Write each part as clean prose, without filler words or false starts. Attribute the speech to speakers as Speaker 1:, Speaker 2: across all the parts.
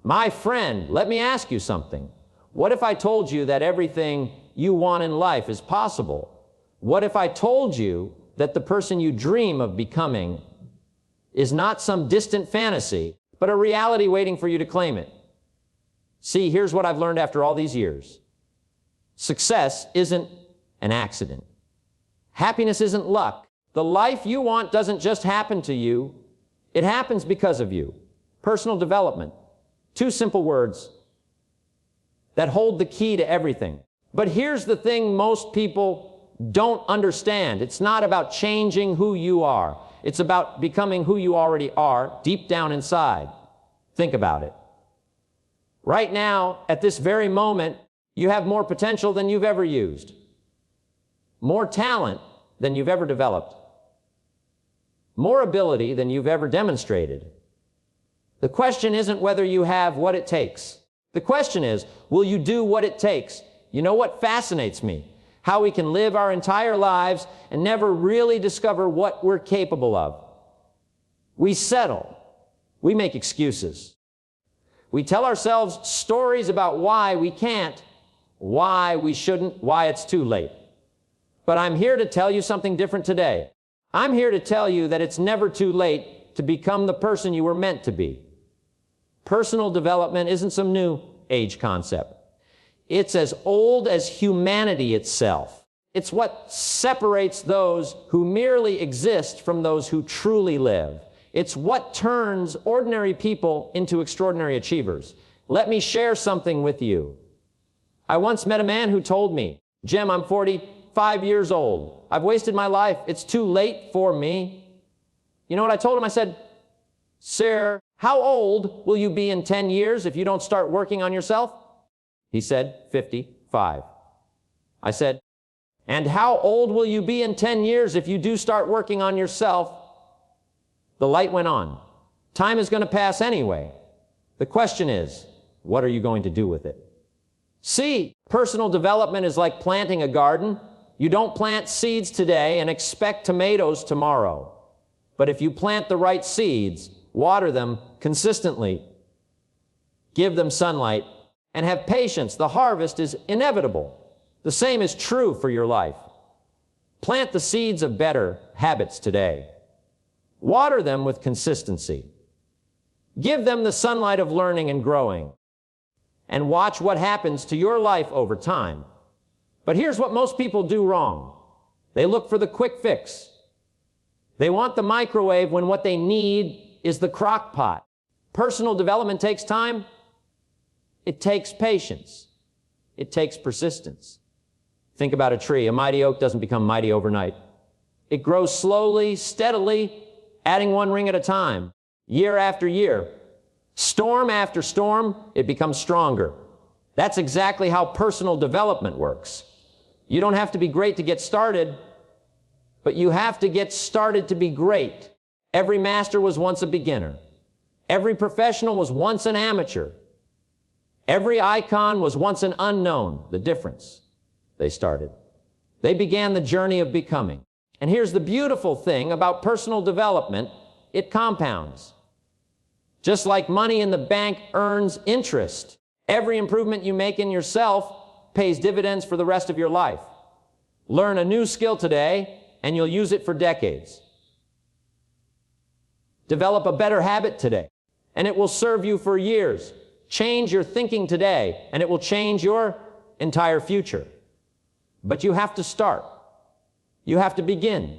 Speaker 1: My friend, let me ask you something. What if I told you that everything you want in life is possible? What if I told you that the person you dream of becoming is not some distant fantasy, but a reality waiting for you to claim it? See, here's what I've learned after all these years. Success isn't an accident. Happiness isn't luck. The life you want doesn't just happen to you. It happens because of you. Personal development. 2 simple words that hold the key to everything. But here's the thing most people don't understand. It's not about changing who you are. It's about becoming who you already are deep down inside. Think about it. Right now, at this very moment, you have more potential than you've ever used. More talent than you've ever developed. More ability than you've ever demonstrated. The question isn't whether you have what it takes. The question is, will you do what it takes? You know what fascinates me? How we can live our entire lives and never really discover what we're capable of. We settle. We make excuses. We tell ourselves stories about why we can't, why we shouldn't, why it's too late. But I'm here to tell you something different today. I'm here to tell you that it's never too late to become the person you were meant to be. Personal development isn't some new age concept. It's as old as humanity itself. It's what separates those who merely exist from those who truly live. It's what turns ordinary people into extraordinary achievers. Let me share something with you. I once met a man who told me, "Jim, I'm 45 years old. I've wasted my life. It's too late for me." You know what I told him? I said, "Sir, how old will you be in 10 years if you don't start working on yourself?" He said, 55. I said, "And how old will you be in 10 years if you do start working on yourself?" The light went on. Time is going to pass anyway. The question is, what are you going to do with it? See, personal development is like planting a garden. You don't plant seeds today and expect tomatoes tomorrow. But if you plant the right seeds, water them consistently, give them sunlight, and have patience, the harvest is inevitable. The same is true for your life. Plant the seeds of better habits today. Water them with consistency. Give them the sunlight of learning and growing. And watch what happens to your life over time. But here's what most people do wrong. They look for the quick fix. They want the microwave when what they need is the crock pot. Personal development takes time. It takes patience. It takes persistence. Think about a tree. A mighty oak doesn't become mighty overnight. It grows slowly, steadily, adding one ring at a time, year after year. Storm after storm, it becomes stronger. That's exactly how personal development works. You don't have to be great to get started, but you have to get started to be great. Every master was once a beginner. Every professional was once an amateur. Every icon was once an unknown. The difference, they started. They began the journey of becoming. And here's the beautiful thing about personal development, it compounds. Just like money in the bank earns interest, every improvement you make in yourself pays dividends for the rest of your life. Learn a new skill today, and you'll use it for decades. Develop a better habit today, and it will serve you for years. Change your thinking today, and it will change your entire future. But you have to start. You have to begin.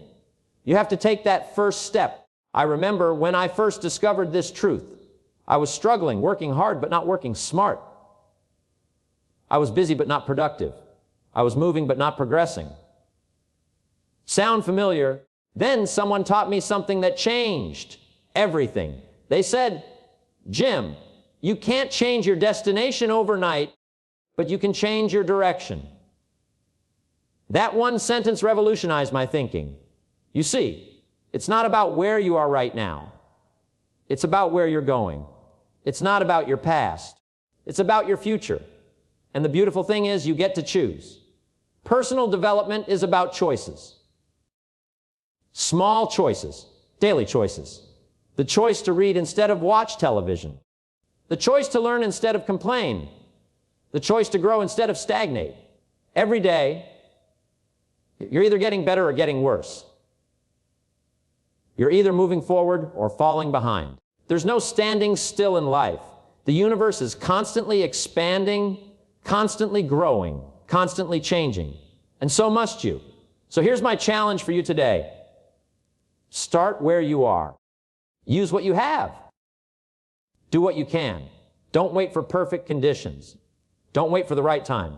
Speaker 1: You have to take that first step. I remember when I first discovered this truth, I was struggling, working hard, but not working smart. I was busy, but not productive. I was moving, but not progressing. Sound familiar? Then someone taught me something that changed everything. They said, "Jim, you can't change your destination overnight, but you can change your direction." That one sentence revolutionized my thinking. You see, it's not about where you are right now. It's about where you're going. It's not about your past. It's about your future. And the beautiful thing is you get to choose. Personal development is about choices. Small choices, daily choices. The choice to read instead of watch television. The choice to learn instead of complain. The choice to grow instead of stagnate. Every day, you're either getting better or getting worse. You're either moving forward or falling behind. There's no standing still in life. The universe is constantly expanding, constantly growing, constantly changing. And so must you. So here's my challenge for you today. Start where you are. Use what you have. Do what you can. Don't wait for perfect conditions. Don't wait for the right time.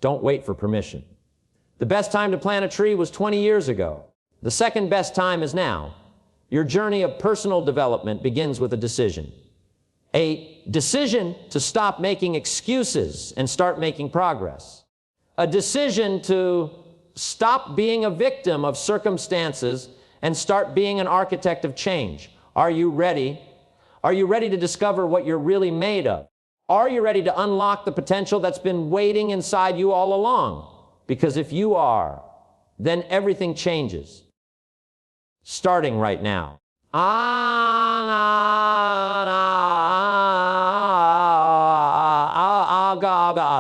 Speaker 1: Don't wait for permission. The best time to plant a tree was 20 years ago. The second best time is now. Your journey of personal development begins with a decision. A decision to stop making excuses and start making progress. A decision to stop being a victim of circumstances and start being an architect of change. Are you ready? Are you ready to discover what you're really made of? Are you ready to unlock the potential that's been waiting inside you all along? Because if you are, then everything changes. Starting right now.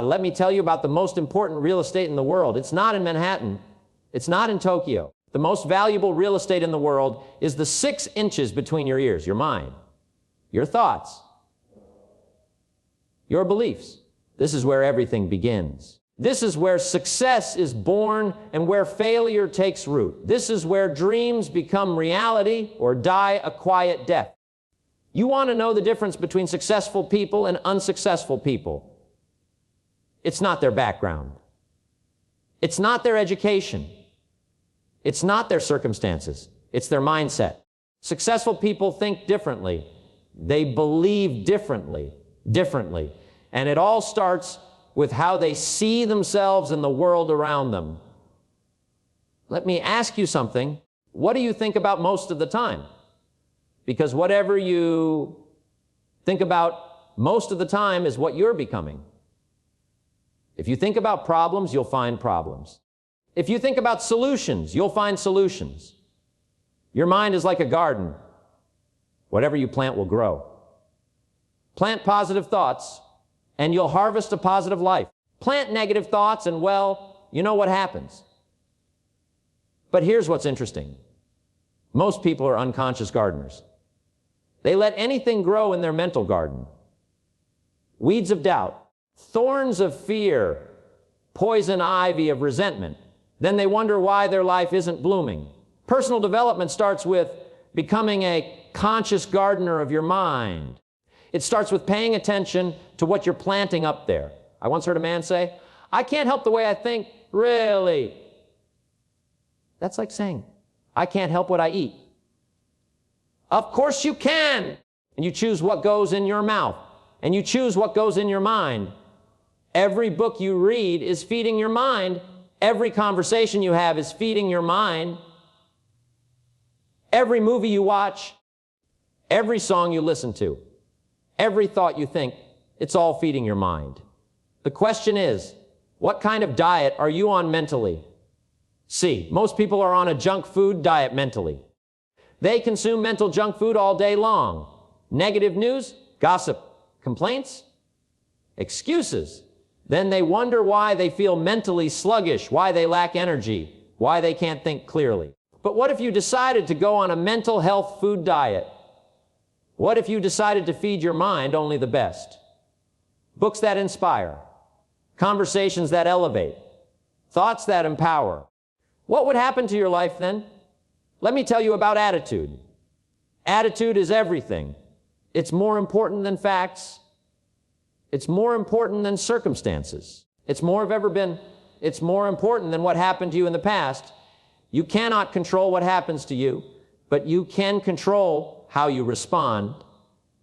Speaker 1: Let me tell you about the most important real estate in the world. It's not in Manhattan. It's not in Tokyo. The most valuable real estate in the world is the 6 inches between your ears, your mind, your thoughts, your beliefs. This is where everything begins. This is where success is born and where failure takes root. This is where dreams become reality or die a quiet death. You want to know the difference between successful people and unsuccessful people. It's not their background. It's not their education. It's not their circumstances. It's their mindset. Successful people think differently. They believe differently. And it all starts with how they see themselves and the world around them. Let me ask you something. What do you think about most of the time? Because whatever you think about most of the time is what you're becoming. If you think about problems, you'll find problems. If you think about solutions, you'll find solutions. Your mind is like a garden. Whatever you plant will grow. Plant positive thoughts, and you'll harvest a positive life. Plant negative thoughts, and well, you know what happens. But here's what's interesting. Most people are unconscious gardeners. They let anything grow in their mental garden. Weeds of doubt, thorns of fear, poison ivy of resentment. Then they wonder why their life isn't blooming. Personal development starts with becoming a conscious gardener of your mind. It starts with paying attention to what you're planting up there. I once heard a man say, "I can't help the way I think." Really? That's like saying, "I can't help what I eat." Of course you can. And you choose what goes in your mouth. And you choose what goes in your mind. Every book you read is feeding your mind. Every conversation you have is feeding your mind. Every movie you watch, every song you listen to, every thought you think, it's all feeding your mind. The question is, what kind of diet are you on mentally? See, most people are on a junk food diet mentally. They consume mental junk food all day long. Negative news, gossip, complaints, excuses. Then they wonder why they feel mentally sluggish, why they lack energy, why they can't think clearly. But what if you decided to go on a mental health food diet? What if you decided to feed your mind only the best? Books that inspire, conversations that elevate, thoughts that empower. What would happen to your life then? Let me tell you about attitude. Attitude is everything. It's more important than facts. It's more important than circumstances. It's more important than what happened to you in the past. You cannot control what happens to you, but you can control how you respond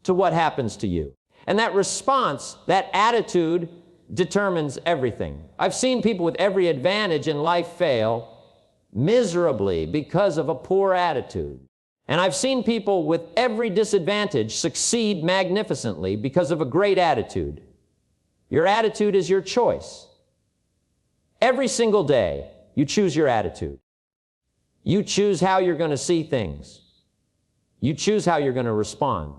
Speaker 1: to what happens to you. And that response, that attitude, determines everything. I've seen people with every advantage in life fail miserably because of a poor attitude. And I've seen people with every disadvantage succeed magnificently because of a great attitude. Your attitude is your choice. Every single day, you choose your attitude. You choose how you're going to see things. You choose how you're going to respond.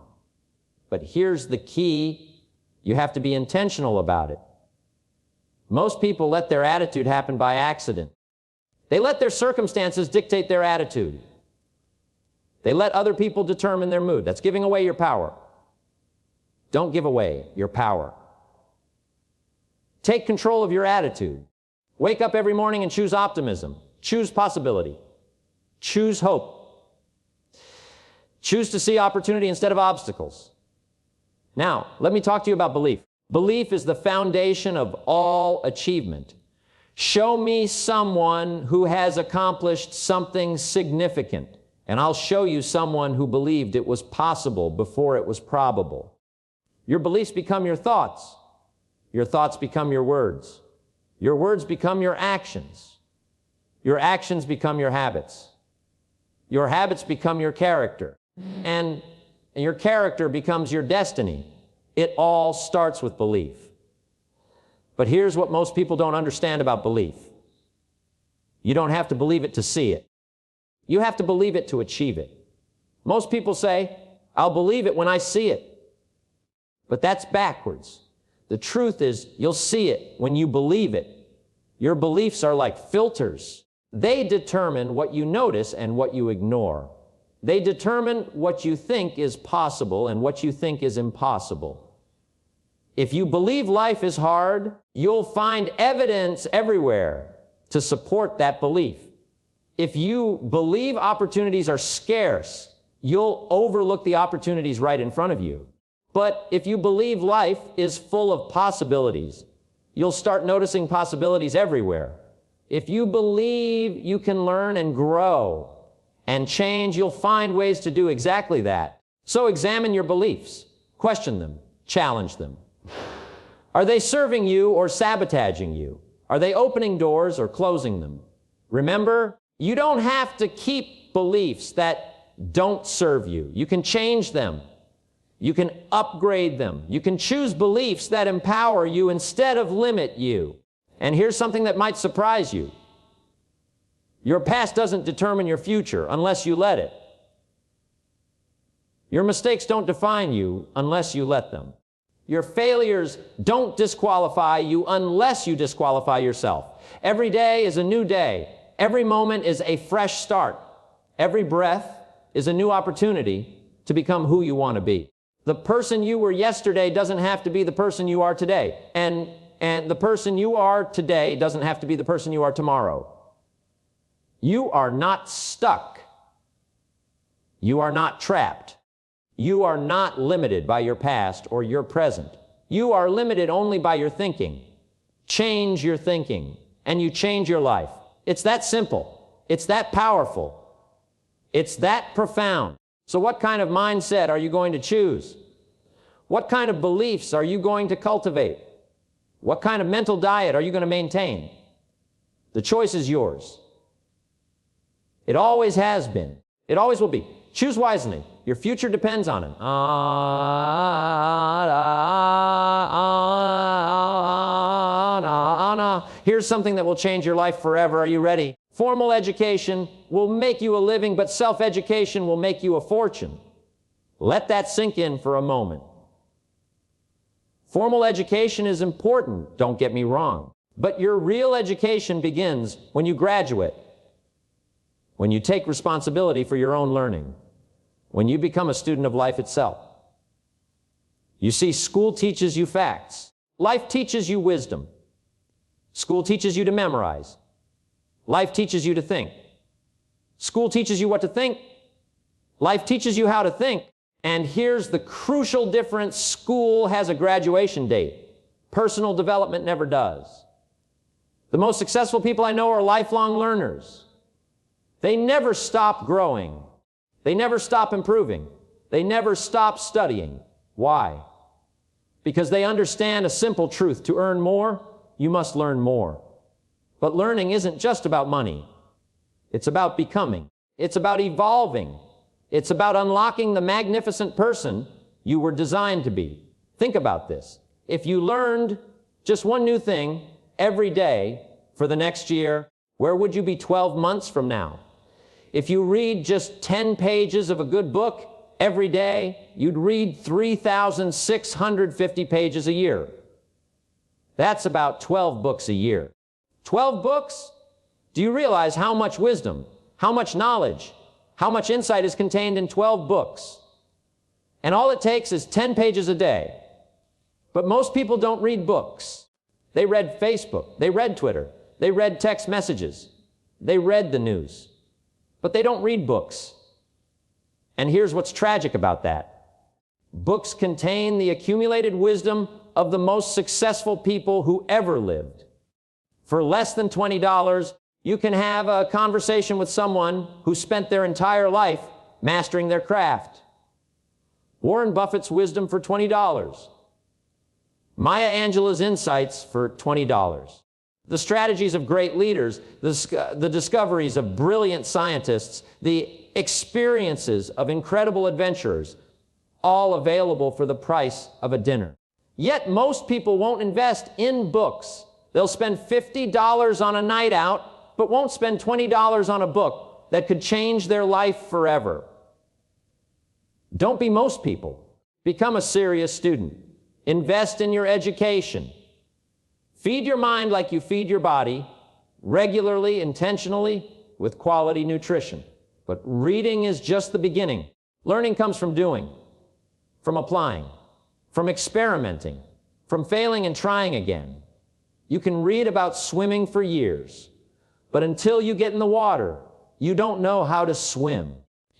Speaker 1: But here's the key. You have to be intentional about it. Most people let their attitude happen by accident. They let their circumstances dictate their attitude. They let other people determine their mood. That's giving away your power. Don't give away your power. Take control of your attitude. Wake up every morning and choose optimism. Choose possibility. Choose hope. Choose to see opportunity instead of obstacles. Now, let me talk to you about belief. Belief is the foundation of all achievement. Show me someone who has accomplished something significant, and I'll show you someone who believed it was possible before it was probable. Your beliefs become your thoughts. Your thoughts become your words. Your words become your actions. Your actions become your habits. Your habits become your character. And your character becomes your destiny. It all starts with belief. But here's what most people don't understand about belief. You don't have to believe it to see it. You have to believe it to achieve it. Most people say, I'll believe it when I see it. But that's backwards. The truth is, you'll see it when you believe it. Your beliefs are like filters. They determine what you notice and what you ignore. They determine what you think is possible and what you think is impossible. If you believe life is hard, you'll find evidence everywhere to support that belief. If you believe opportunities are scarce, you'll overlook the opportunities right in front of you. But if you believe life is full of possibilities, you'll start noticing possibilities everywhere. If you believe you can learn and grow and change, you'll find ways to do exactly that. So examine your beliefs, question them, challenge them. Are they serving you or sabotaging you? Are they opening doors or closing them? Remember, you don't have to keep beliefs that don't serve you. You can change them. You can upgrade them. You can choose beliefs that empower you instead of limit you. And here's something that might surprise you. Your past doesn't determine your future unless you let it. Your mistakes don't define you unless you let them. Your failures don't disqualify you unless you disqualify yourself. Every day is a new day. Every moment is a fresh start. Every breath is a new opportunity to become who you want to be. The person you were yesterday doesn't have to be the person you are today. And the person you are today doesn't have to be the person you are tomorrow. You are not stuck. You are not trapped. You are not limited by your past or your present. You are limited only by your thinking. Change your thinking, and you change your life. It's that simple. It's that powerful. It's that profound. So what kind of mindset are you going to choose? What kind of beliefs are you going to cultivate? What kind of mental diet are you going to maintain? The choice is yours. It always has been. It always will be. Choose wisely. Your future depends on it. Here's something that will change your life forever. Are you ready? Formal education will make you a living, but self-education will make you a fortune. Let that sink in for a moment. Formal education is important, don't get me wrong. But your real education begins when you graduate, when you take responsibility for your own learning, when you become a student of life itself. You see, school teaches you facts. Life teaches you wisdom. School teaches you to memorize. Life teaches you to think. School teaches you what to think. Life teaches you how to think. And here's the crucial difference. School has a graduation date. Personal development never does. The most successful people I know are lifelong learners. They never stop growing. They never stop improving. They never stop studying. Why? Because they understand a simple truth. To earn more, you must learn more. But learning isn't just about money. It's about becoming. It's about evolving. It's about unlocking the magnificent person you were designed to be. Think about this. If you learned just one new thing every day for the next year, where would you be 12 months from now? If you read just 10 pages of a good book every day, you'd read 3,650 pages a year. That's about 12 books a year. 12 books? Do you realize how much wisdom, how much knowledge, how much insight is contained in 12 books? And all it takes is 10 pages a day. But most people don't read books. They read Facebook, they read Twitter, they read text messages, they read the news. But they don't read books. And here's what's tragic about that. Books contain the accumulated wisdom of the most successful people who ever lived. For less than $20, you can have a conversation with someone who spent their entire life mastering their craft. Warren Buffett's wisdom for $20. Maya Angelou's insights for $20. The strategies of great leaders, the discoveries of brilliant scientists, the experiences of incredible adventurers, all available for the price of a dinner. Yet most people won't invest in books. They'll spend $50 on a night out, but won't spend $20 on a book that could change their life forever. Don't be most people. Become a serious student. Invest in your education. Feed your mind like you feed your body, regularly, intentionally, with quality nutrition. But reading is just the beginning. Learning comes from doing, from applying, from experimenting, from failing and trying again. You can read about swimming for years, but until you get in the water, you don't know how to swim.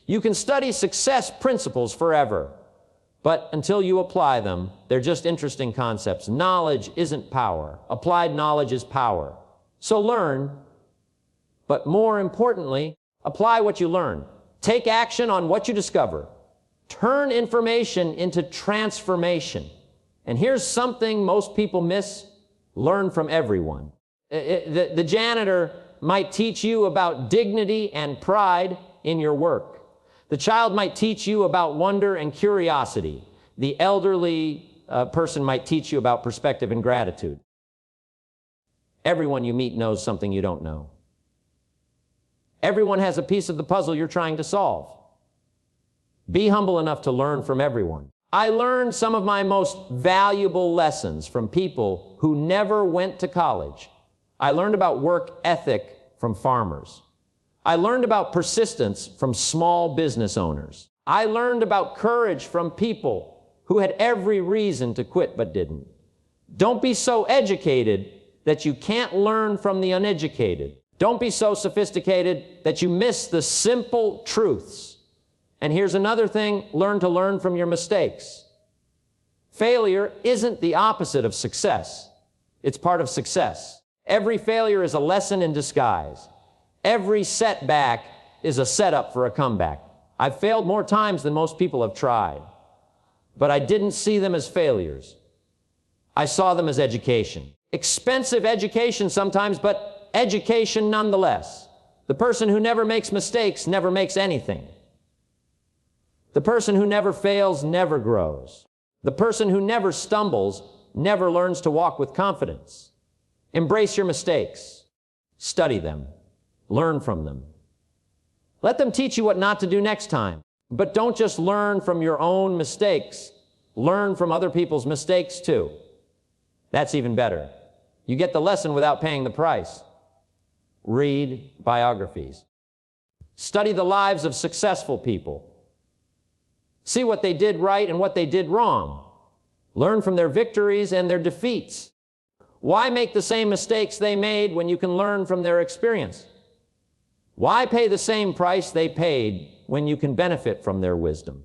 Speaker 1: You can study success principles forever, but until you apply them, they're just interesting concepts. Knowledge isn't power. Applied knowledge is power. So learn, but more importantly, apply what you learn. Take action on what you discover. Turn information into transformation. And here's something most people miss. Learn from everyone. The janitor might teach you about dignity and pride in your work. The child might teach you about wonder and curiosity. The elderly person might teach you about perspective and gratitude. Everyone you meet knows something you don't know. Everyone has a piece of the puzzle you're trying to solve. Be humble enough to learn from everyone. I learned some of my most valuable lessons from people who never went to college. I learned about work ethic from farmers. I learned about persistence from small business owners. I learned about courage from people who had every reason to quit but didn't. Don't be so educated that you can't learn from the uneducated. Don't be so sophisticated that you miss the simple truths. And here's another thing, learn to learn from your mistakes. Failure isn't the opposite of success. It's part of success. Every failure is a lesson in disguise. Every setback is a setup for a comeback. I've failed more times than most people have tried, but I didn't see them as failures. I saw them as education. Expensive education sometimes, but education nonetheless. The person who never makes mistakes never makes anything. The person who never fails never grows. The person who never stumbles never learns to walk with confidence. Embrace your mistakes. Study them. Learn from them. Let them teach you what not to do next time. But don't just learn from your own mistakes. Learn from other people's mistakes too. That's even better. You get the lesson without paying the price. Read biographies. Study the lives of successful people. See what they did right and what they did wrong. Learn from their victories and their defeats. Why make the same mistakes they made when you can learn from their experience? Why pay the same price they paid when you can benefit from their wisdom?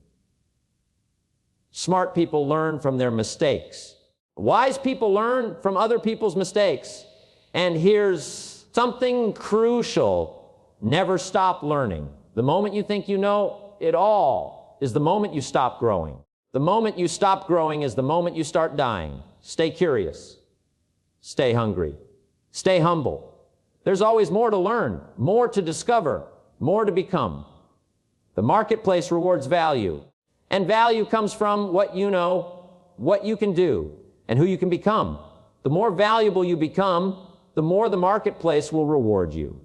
Speaker 1: Smart people learn from their mistakes. Wise people learn from other people's mistakes. And here's something crucial. Never stop learning. The moment you think you know it all is the moment you stop growing. The moment you stop growing is the moment you start dying. Stay curious. Stay hungry. Stay humble. There's always more to learn, more to discover, more to become. The marketplace rewards value, and value comes from what you know, what you can do, and who you can become. The more valuable you become, the more the marketplace will reward you.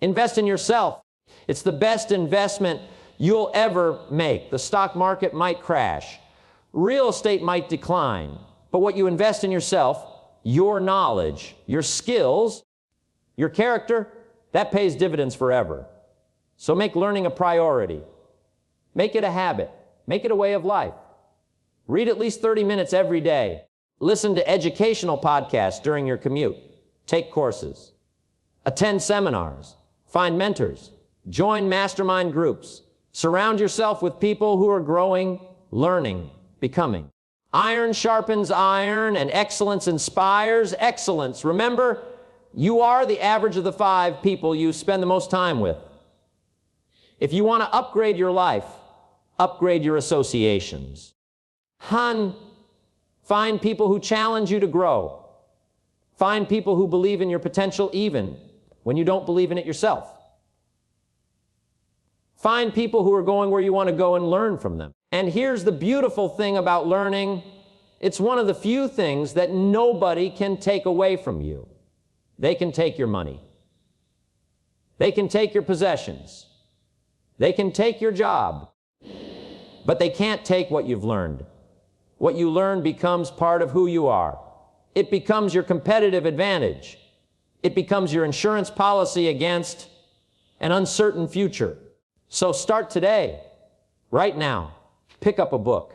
Speaker 1: Invest in yourself. It's the best investment you'll ever make. The stock market might crash. Real estate might decline. But what you invest in yourself, your knowledge, your skills, your character, that pays dividends forever. So make learning a priority. Make it a habit. Make it a way of life. Read at least 30 minutes every day. Listen to educational podcasts during your commute. Take courses. Attend seminars. Find mentors. Join mastermind groups. Surround yourself with people who are growing, learning, becoming. Iron sharpens iron, and excellence inspires excellence. Remember, you are the average of the 5 people you spend the most time with. If you want to upgrade your life, upgrade your associations. Find people who challenge you to grow. Find people who believe in your potential even when you don't believe in it yourself. Find people who are going where you want to go and learn from them. And here's the beautiful thing about learning. It's one of the few things that nobody can take away from you. They can take your money. They can take your possessions. They can take your job. But they can't take what you've learned. What you learn becomes part of who you are. It becomes your competitive advantage. It becomes your insurance policy against an uncertain future. So start today, right now. Pick up a book.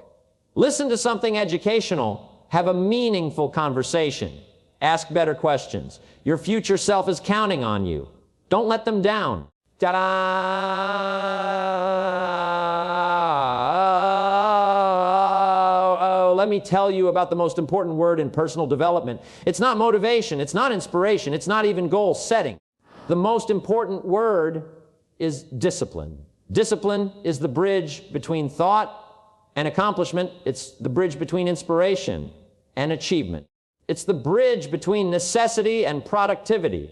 Speaker 1: Listen to something educational. Have a meaningful conversation. Ask better questions. Your future self is counting on you. Don't let them down. Let me tell you about the most important word in personal development. It's not motivation. It's not inspiration. It's not even goal setting. The most important word is discipline. Discipline is the bridge between thought and accomplishment. It's the bridge between inspiration and achievement. It's the bridge between necessity and productivity.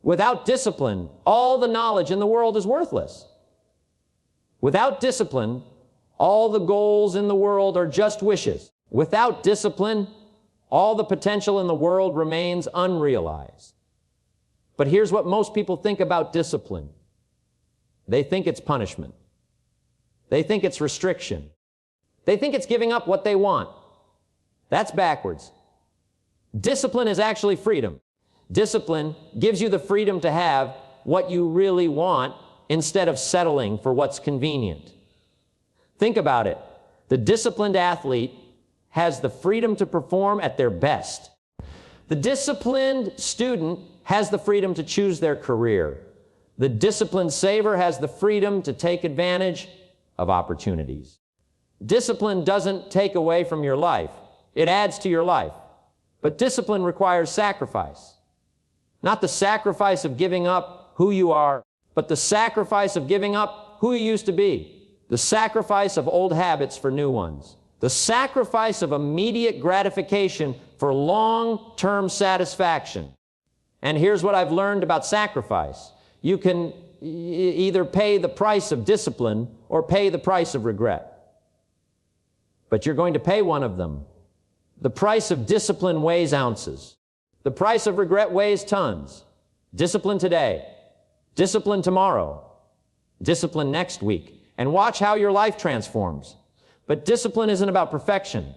Speaker 1: Without discipline, all the knowledge in the world is worthless. Without discipline, all the goals in the world are just wishes. Without discipline, all the potential in the world remains unrealized. But here's what most people think about discipline. They think it's punishment. They think it's restriction. They think it's giving up what they want. That's backwards. Discipline is actually freedom. Discipline gives you the freedom to have what you really want instead of settling for what's convenient. Think about it. The disciplined athlete has the freedom to perform at their best. The disciplined student has the freedom to choose their career. The disciplined saver has the freedom to take advantage of opportunities. Discipline doesn't take away from your life. It adds to your life. But discipline requires sacrifice. Not the sacrifice of giving up who you are, but the sacrifice of giving up who you used to be. The sacrifice of old habits for new ones. The sacrifice of immediate gratification for long-term satisfaction. And here's what I've learned about sacrifice. You can either pay the price of discipline or pay the price of regret. But you're going to pay one of them. The price of discipline weighs ounces. The price of regret weighs tons. Discipline today. Discipline tomorrow. Discipline next week. And watch how your life transforms. But discipline isn't about perfection.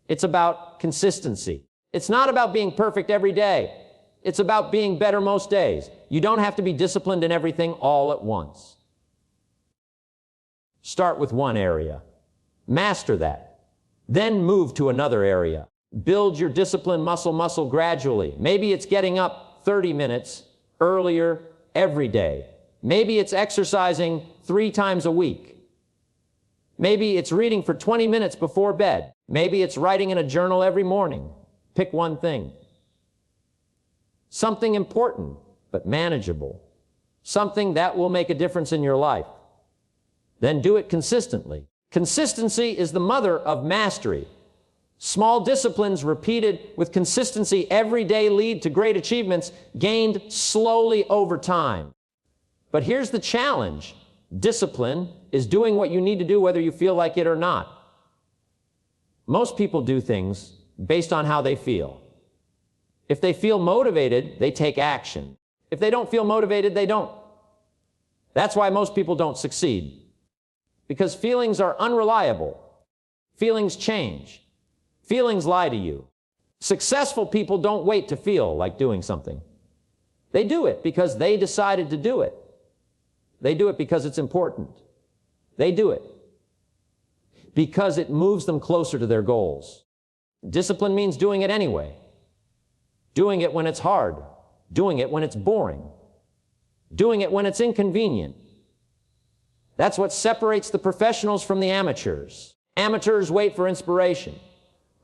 Speaker 1: It's about consistency. It's not about being perfect every day. It's about being better most days. You don't have to be disciplined in everything all at once. Start with one area. Master that. Then move to another area. Build your discipline muscle gradually. Maybe it's getting up 30 minutes earlier every day. Maybe it's exercising 3 times a week. Maybe it's reading for 20 minutes before bed. Maybe it's writing in a journal every morning. Pick one thing. Something important, but manageable. Something that will make a difference in your life. Then do it consistently. Consistency is the mother of mastery. Small disciplines repeated with consistency every day lead to great achievements gained slowly over time. But here's the challenge. Discipline is doing what you need to do whether you feel like it or not. Most people do things based on how they feel. If they feel motivated, they take action. If they don't feel motivated, they don't. That's why most people don't succeed. because feelings are unreliable. Feelings change. Feelings lie to you. Successful people don't wait to feel like doing something. They do it because they decided to do it. They do it because it's important. They do it because it moves them closer to their goals. Discipline means doing it anyway. Doing it when it's hard. Doing it when it's boring. Doing it when it's inconvenient. That's what separates the professionals from the amateurs. Amateurs wait for inspiration.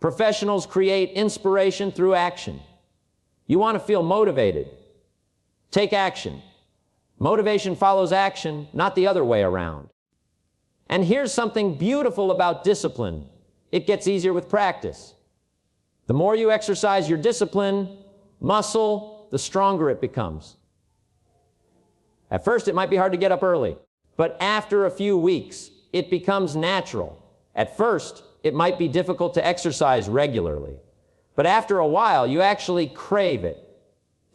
Speaker 1: Professionals create inspiration through action. You want to feel motivated? Take action. Motivation follows action, not the other way around. And here's something beautiful about discipline. It gets easier with practice. The more you exercise your discipline, muscle, the stronger it becomes. At first, it might be hard to get up early, but after a few weeks, it becomes natural. At first, it might be difficult to exercise regularly, but after a while, you actually crave it.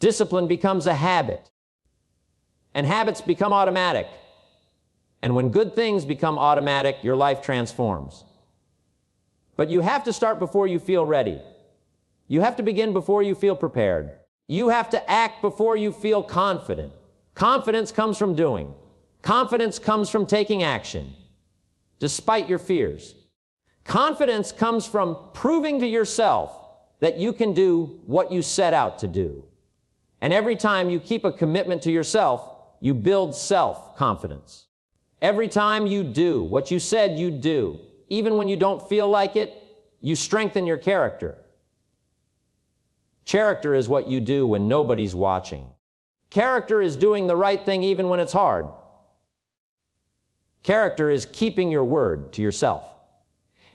Speaker 1: Discipline becomes a habit, and habits become automatic. And when good things become automatic, your life transforms. But you have to start before you feel ready. You have to begin before you feel prepared. You have to act before you feel confident. Confidence comes from doing. Confidence comes from taking action, despite your fears. Confidence comes from proving to yourself that you can do what you set out to do. And every time you keep a commitment to yourself, you build self-confidence. Every time you do what you said you'd do, even when you don't feel like it, you strengthen your character. Character is what you do when nobody's watching. Character is doing the right thing even when it's hard. Character is keeping your word to yourself.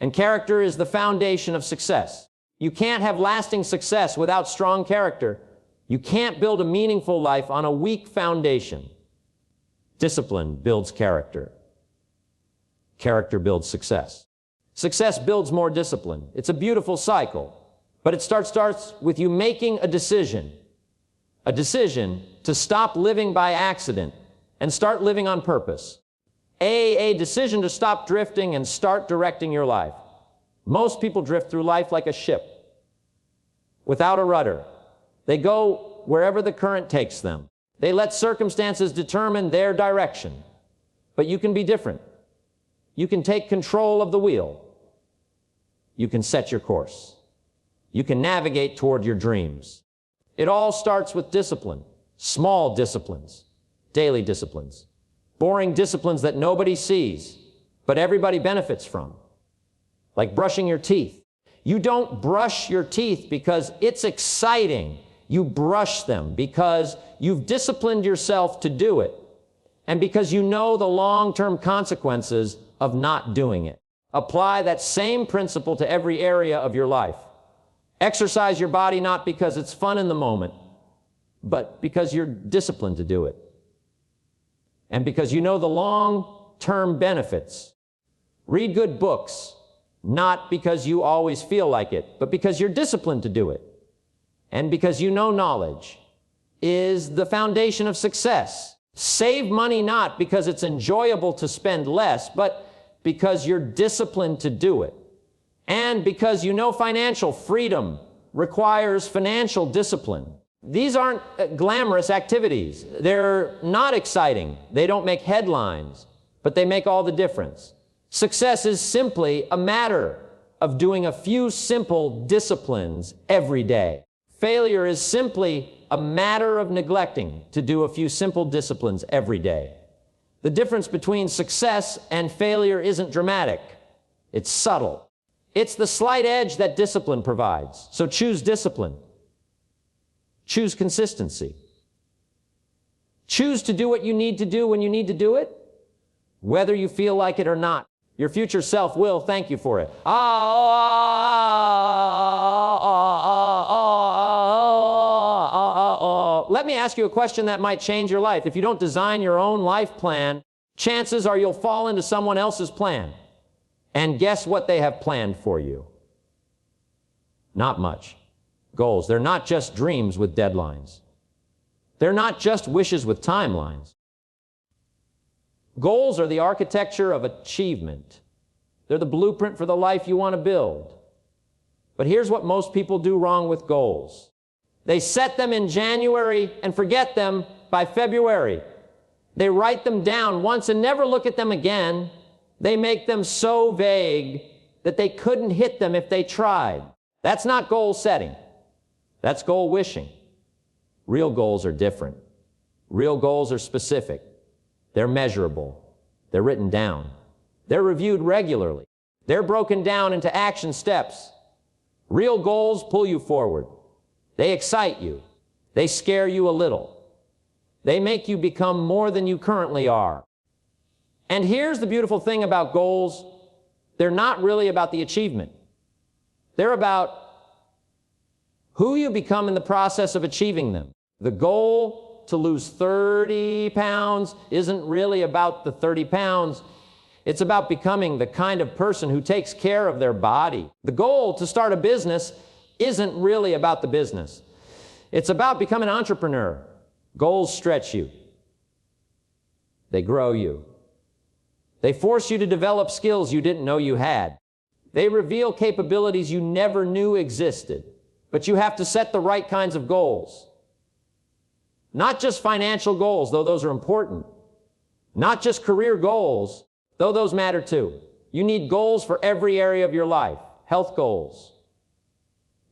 Speaker 1: And character is the foundation of success. You can't have lasting success without strong character. You can't build a meaningful life on a weak foundation. Discipline builds character. Character builds success. Success builds more discipline. It's a beautiful cycle. But it starts with you making a decision to stop living by accident and start living on purpose. A decision to stop drifting and start directing your life. Most people drift through life like a ship, without a rudder. They go wherever the current takes them. They let circumstances determine their direction. But you can be different. You can take control of the wheel. You can set your course. You can navigate toward your dreams. It all starts with discipline. Small disciplines, daily disciplines, boring disciplines that nobody sees, but everybody benefits from. Like brushing your teeth. You don't brush your teeth because it's exciting. You brush them because you've disciplined yourself to do it, and because you know the long-term consequences of not doing it. Apply that same principle to every area of your life. Exercise your body not because it's fun in the moment, but because you're disciplined to do it. And because you know the long-term benefits. Read good books, not because you always feel like it, but because you're disciplined to do it. And because you know knowledge is the foundation of success. Save money not because it's enjoyable to spend less, but because you're disciplined to do it. And because you know financial freedom requires financial discipline. These aren't glamorous activities. They're not exciting. They don't make headlines, but they make all the difference. Success is simply a matter of doing a few simple disciplines every day. Failure is simply a matter of neglecting to do a few simple disciplines every day. The difference between success and failure isn't dramatic. It's subtle. It's the slight edge that discipline provides. So choose discipline. Choose consistency. Choose to do what you need to do when you need to do it, whether you feel like it or not. Your future self will thank you for it. Let me ask you a question that might change your life. If you don't design your own life plan, chances are you'll fall into someone else's plan. And guess what they have planned for you? Not much. Goals. They're not just dreams with deadlines. They're not just wishes with timelines. Goals are the architecture of achievement. They're the blueprint for the life you want to build. But here's what most people do wrong with goals. They set them in January and forget them by February. They write them down once and never look at them again. They make them so vague that they couldn't hit them if they tried. That's not goal setting. That's goal wishing. Real goals are different. Real goals are specific. They're measurable. They're written down. They're reviewed regularly. They're broken down into action steps. Real goals pull you forward. They excite you. They scare you a little. They make you become more than you currently are. And here's the beautiful thing about goals. They're not really about the achievement. They're about who you become in the process of achieving them. The goal to lose 30 pounds isn't really about the 30 pounds. It's about becoming the kind of person who takes care of their body. The goal to start a business isn't really about the business. It's about becoming an entrepreneur. Goals stretch you. They grow you. They force you to develop skills you didn't know you had. They reveal capabilities you never knew existed. But you have to set the right kinds of goals. Not just financial goals, though those are important. Not just career goals, though those matter too. You need goals for every area of your life. Health goals.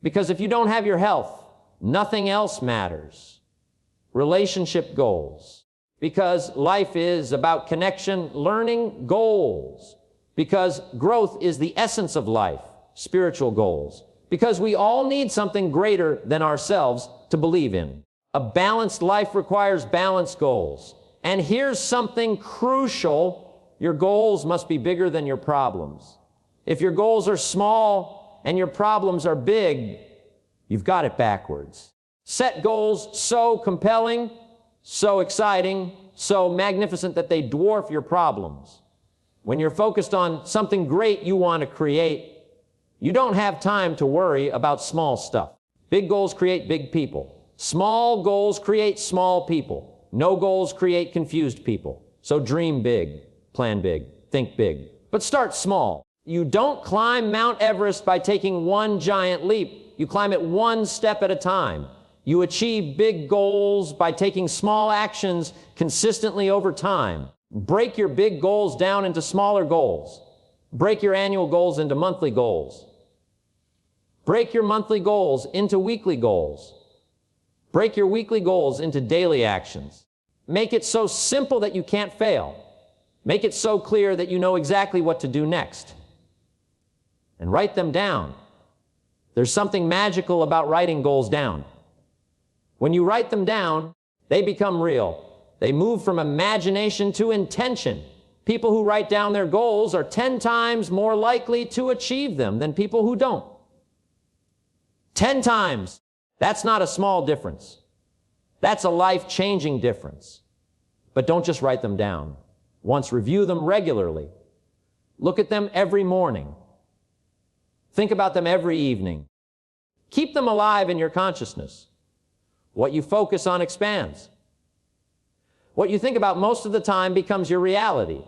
Speaker 1: Because if you don't have your health, nothing else matters. Relationship goals. Because life is about connection, learning, goals. Because growth is the essence of life, spiritual goals. Because we all need something greater than ourselves to believe in. A balanced life requires balanced goals. And here's something crucial. Your goals must be bigger than your problems. If your goals are small and your problems are big, you've got it backwards. Set goals so compelling, so exciting, so magnificent that they dwarf your problems. When you're focused on something great you want to create, you don't have time to worry about small stuff. Big goals create big people. Small goals create small people. No goals create confused people. So dream big, plan big, think big. But start small. You don't climb Mount Everest by taking one giant leap. You climb it one step at a time. You achieve big goals by taking small actions consistently over time. Break your big goals down into smaller goals. Break your annual goals into monthly goals. Break your monthly goals into weekly goals. Break your weekly goals into daily actions. Make it so simple that you can't fail. Make it so clear that you know exactly what to do next. And write them down. There's something magical about writing goals down. When you write them down, they become real. They move from imagination to intention. People who write down their goals are 10 times more likely to achieve them than people who don't. 10 times. That's not a small difference. That's a life-changing difference. But don't just write them down. Once review them regularly. Look at them every morning. Think about them every evening. Keep them alive in your consciousness. What you focus on expands. What you think about most of the time becomes your reality.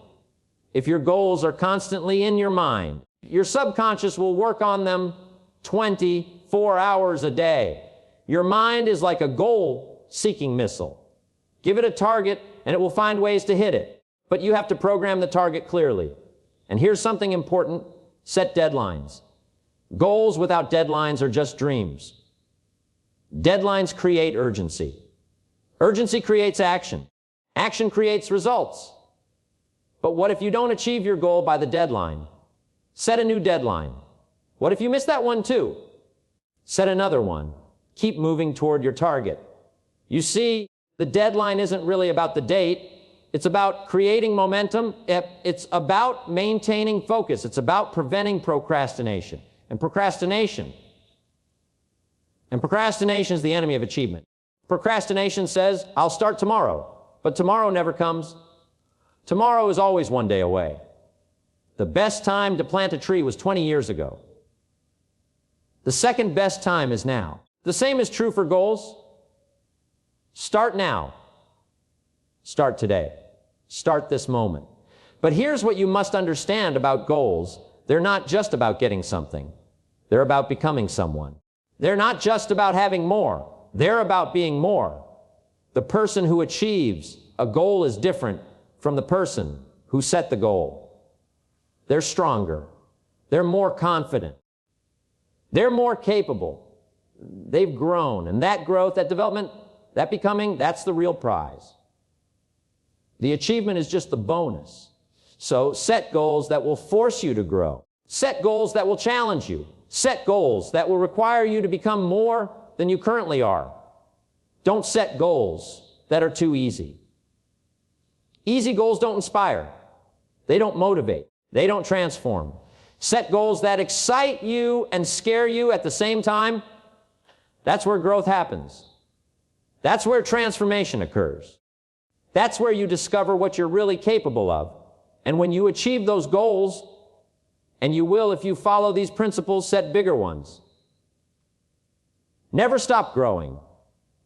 Speaker 1: If your goals are constantly in your mind, your subconscious will work on them 24 hours a day. Your mind is like a goal-seeking missile. Give it a target and it will find ways to hit it. But you have to program the target clearly. And here's something important. Set deadlines. Goals without deadlines are just dreams. Deadlines create urgency. Urgency creates action. Action creates results. But what if you don't achieve your goal by the deadline? Set a new deadline. What if you miss that one too? Set another one. Keep moving toward your target. You see, the deadline isn't really about the date. It's about creating momentum. It's about maintaining focus. It's about preventing procrastination. And procrastination is the enemy of achievement. Procrastination says, I'll start tomorrow. But tomorrow never comes. Tomorrow is always one day away. The best time to plant a tree was 20 years ago. The second best time is now. The same is true for goals. Start now. Start today. Start this moment. But here's what you must understand about goals. They're not just about getting something. They're about becoming someone. They're not just about having more. They're about being more. The person who achieves a goal is different from the person who set the goal. They're stronger. They're more confident. They're more capable. They've grown. And that growth, that development, that becoming, that's the real prize. The achievement is just the bonus. So set goals that will force you to grow. Set goals that will challenge you. Set goals that will require you to become more than you currently are. Don't set goals that are too easy. Easy goals don't inspire. They don't motivate. They don't transform. Set goals that excite you and scare you at the same time. That's where growth happens. That's where transformation occurs. That's where you discover what you're really capable of. And when you achieve those goals, and you will if you follow these principles, set bigger ones. Never stop growing.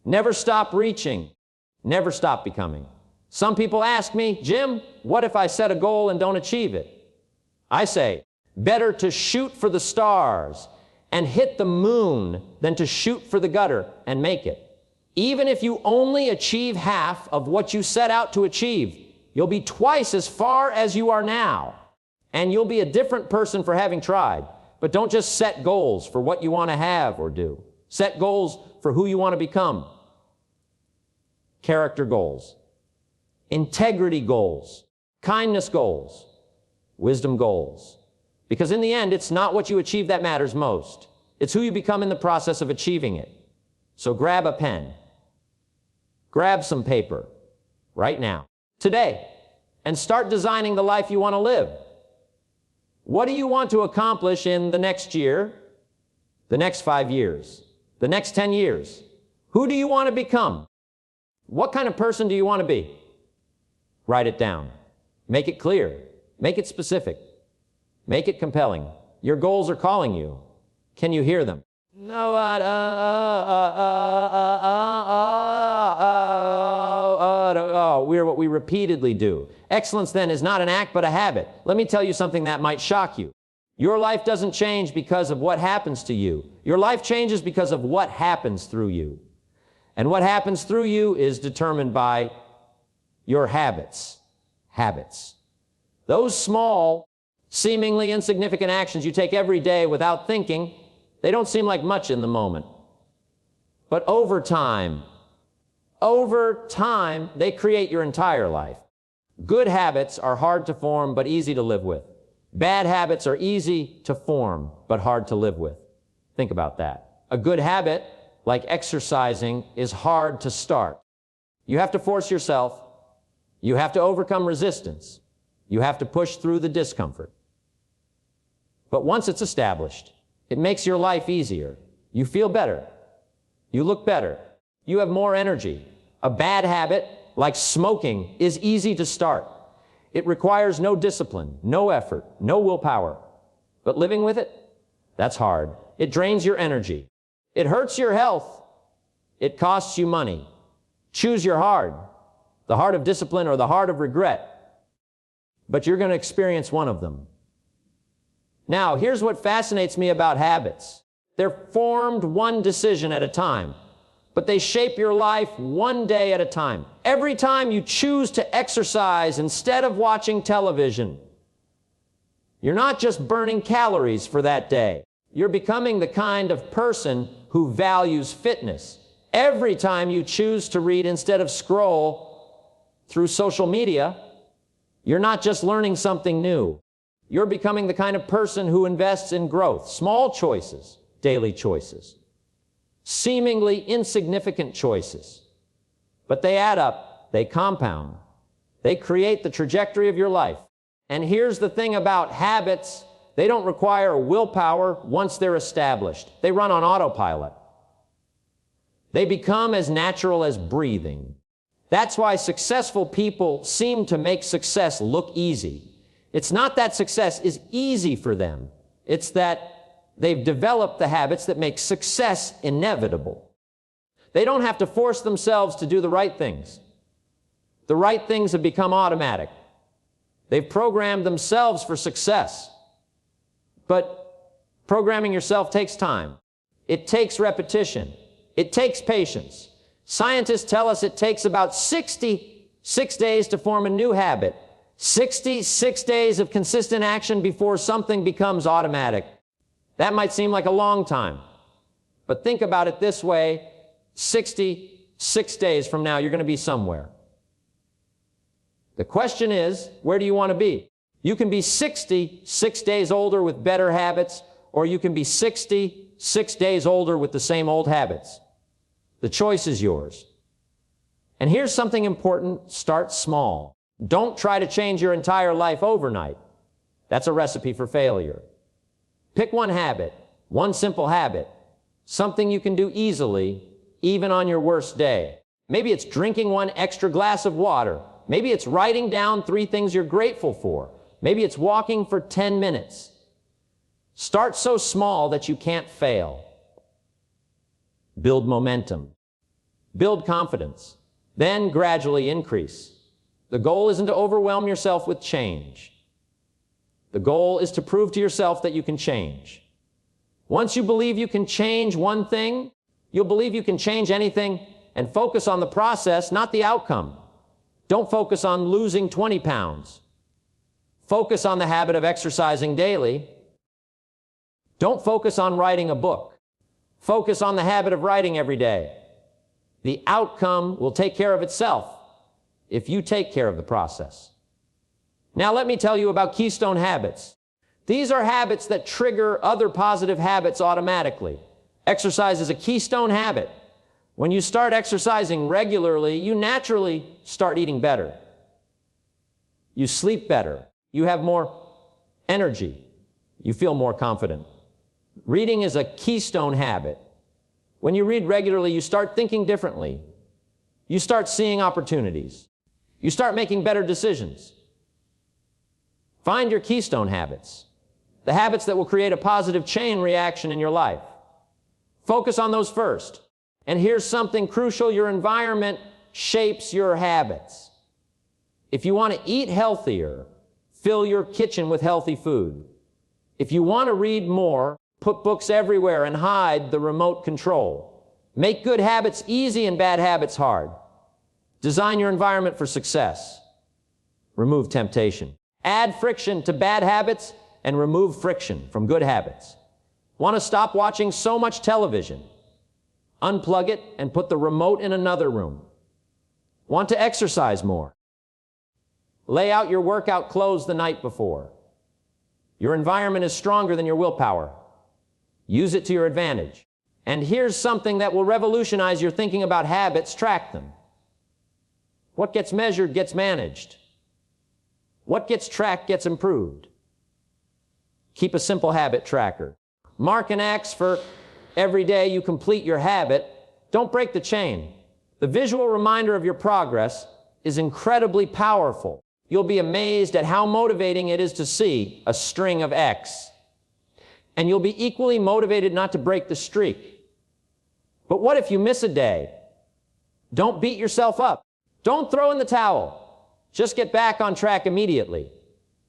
Speaker 1: Never stop reaching. Never stop becoming. Some people ask me, Jim, what if I set a goal and don't achieve it? I say, better to shoot for the stars and hit the moon than to shoot for the gutter and make it. Even if you only achieve half of what you set out to achieve, you'll be twice as far as you are now. And you'll be a different person for having tried. But don't just set goals for what you want to have or do. Set goals for who you want to become. Character goals, integrity goals, kindness goals, wisdom goals. Because in the end, it's not what you achieve that matters most. It's who you become in the process of achieving it. So grab a pen. Grab some paper right now, today, and start designing the life you want to live. What do you want to accomplish in the next year, the next 5 years, the next 10 years? Who do you want to become? What kind of person do you want to be? Write it down. Make it clear. Make it specific. Make it compelling. Your goals are calling you. Can you hear them? No, we're what we repeatedly do. Excellence then is not an act but a habit. Let me tell you something that might shock you. Your life doesn't change because of what happens to you. Your life changes because of what happens through you. And what happens through you is determined by your habits. Habits. Those small, seemingly insignificant actions you take every day without thinking, they don't seem like much in the moment. But over time, they create your entire life. Good habits are hard to form but easy to live with. Bad habits are easy to form but hard to live with. Think about that. A good habit, like exercising, is hard to start. You have to force yourself. You have to overcome resistance. You have to push through the discomfort. But once it's established, it makes your life easier. You feel better. You look better. You have more energy. A bad habit, like smoking, is easy to start. It requires no discipline, no effort, no willpower. But living with it, that's hard. It drains your energy. It hurts your health. It costs you money. Choose your heart, the heart of discipline or the heart of regret. But you're going to experience one of them. Now, here's what fascinates me about habits. They're formed one decision at a time, but they shape your life one day at a time. Every time you choose to exercise instead of watching television, you're not just burning calories for that day. You're becoming the kind of person who values fitness. Every time you choose to read instead of scroll through social media, you're not just learning something new. You're becoming the kind of person who invests in growth. Small choices, daily choices. Seemingly insignificant choices. But they add up, they compound. They create the trajectory of your life. And here's the thing about habits. They don't require willpower once they're established. They run on autopilot. They become as natural as breathing. That's why successful people seem to make success look easy. It's not that success is easy for them. It's that they've developed the habits that make success inevitable. They don't have to force themselves to do the right things. The right things have become automatic. They've programmed themselves for success. But programming yourself takes time. It takes repetition. It takes patience. Scientists tell us it takes about 66 days to form a new habit. 66 days of consistent action before something becomes automatic. That might seem like a long time, but think about it this way: 66 days from now, you're going to be somewhere. The question is, where do you want to be? You can be 66 days older with better habits, or you can be 66 days older with the same old habits. The choice is yours. And here's something important: start small. Don't try to change your entire life overnight. That's a recipe for failure. Pick one habit, one simple habit, something you can do easily, even on your worst day. Maybe it's drinking one extra glass of water. Maybe it's writing down 3 things you're grateful for. Maybe it's walking for 10 minutes. Start so small that you can't fail. Build momentum. Build confidence. Then gradually increase. The goal isn't to overwhelm yourself with change. The goal is to prove to yourself that you can change. Once you believe you can change one thing, you'll believe you can change anything, and focus on the process, not the outcome. Don't focus on losing 20 pounds. Focus on the habit of exercising daily. Don't focus on writing a book. Focus on the habit of writing every day. The outcome will take care of itself if you take care of the process. Now let me tell you about keystone habits. These are habits that trigger other positive habits automatically. Exercise is a keystone habit. When you start exercising regularly, you naturally start eating better. You sleep better. You have more energy. You feel more confident. Reading is a keystone habit. When you read regularly, you start thinking differently. You start seeing opportunities. You start making better decisions. Find your keystone habits, the habits that will create a positive chain reaction in your life. Focus on those first. And here's something crucial: your environment shapes your habits. If you want to eat healthier, fill your kitchen with healthy food. If you want to read more, put books everywhere and hide the remote control. Make good habits easy and bad habits hard. Design your environment for success. Remove temptation. Add friction to bad habits and remove friction from good habits. Want to stop watching so much television? Unplug it and put the remote in another room. Want to exercise more? Lay out your workout clothes the night before. Your environment is stronger than your willpower. Use it to your advantage. And here's something that will revolutionize your thinking about habits: track them. What gets measured gets managed. What gets tracked gets improved. Keep a simple habit tracker. Mark an X for every day you complete your habit. Don't break the chain. The visual reminder of your progress is incredibly powerful. You'll be amazed at how motivating it is to see a string of X. And you'll be equally motivated not to break the streak. But what if you miss a day? Don't beat yourself up. Don't throw in the towel. Just get back on track immediately.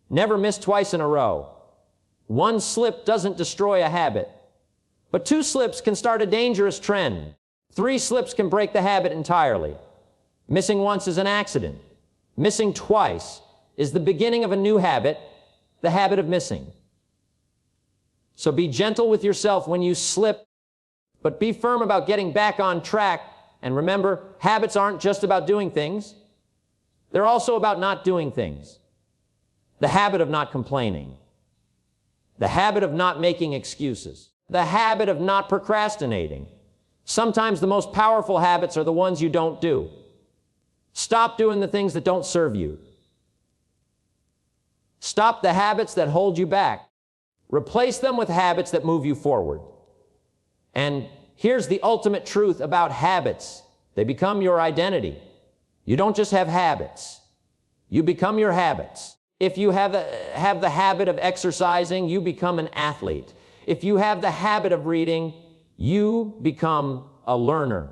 Speaker 1: Never miss twice in a row. One slip doesn't destroy a habit, but 2 slips can start a dangerous trend. 3 slips can break the habit entirely. Missing once is an accident. Missing twice is the beginning of a new habit, the habit of missing. So be gentle with yourself when you slip, but be firm about getting back on track. And remember, habits aren't just about doing things. They're also about not doing things. The habit of not complaining. The habit of not making excuses. The habit of not procrastinating. Sometimes the most powerful habits are the ones you don't do. Stop doing the things that don't serve you. Stop the habits that hold you back. Replace them with habits that move you forward. And here's the ultimate truth about habits: they become your identity. You don't just have habits. You become your habits. If you have the habit of exercising, you become an athlete. If you have the habit of reading, you become a learner.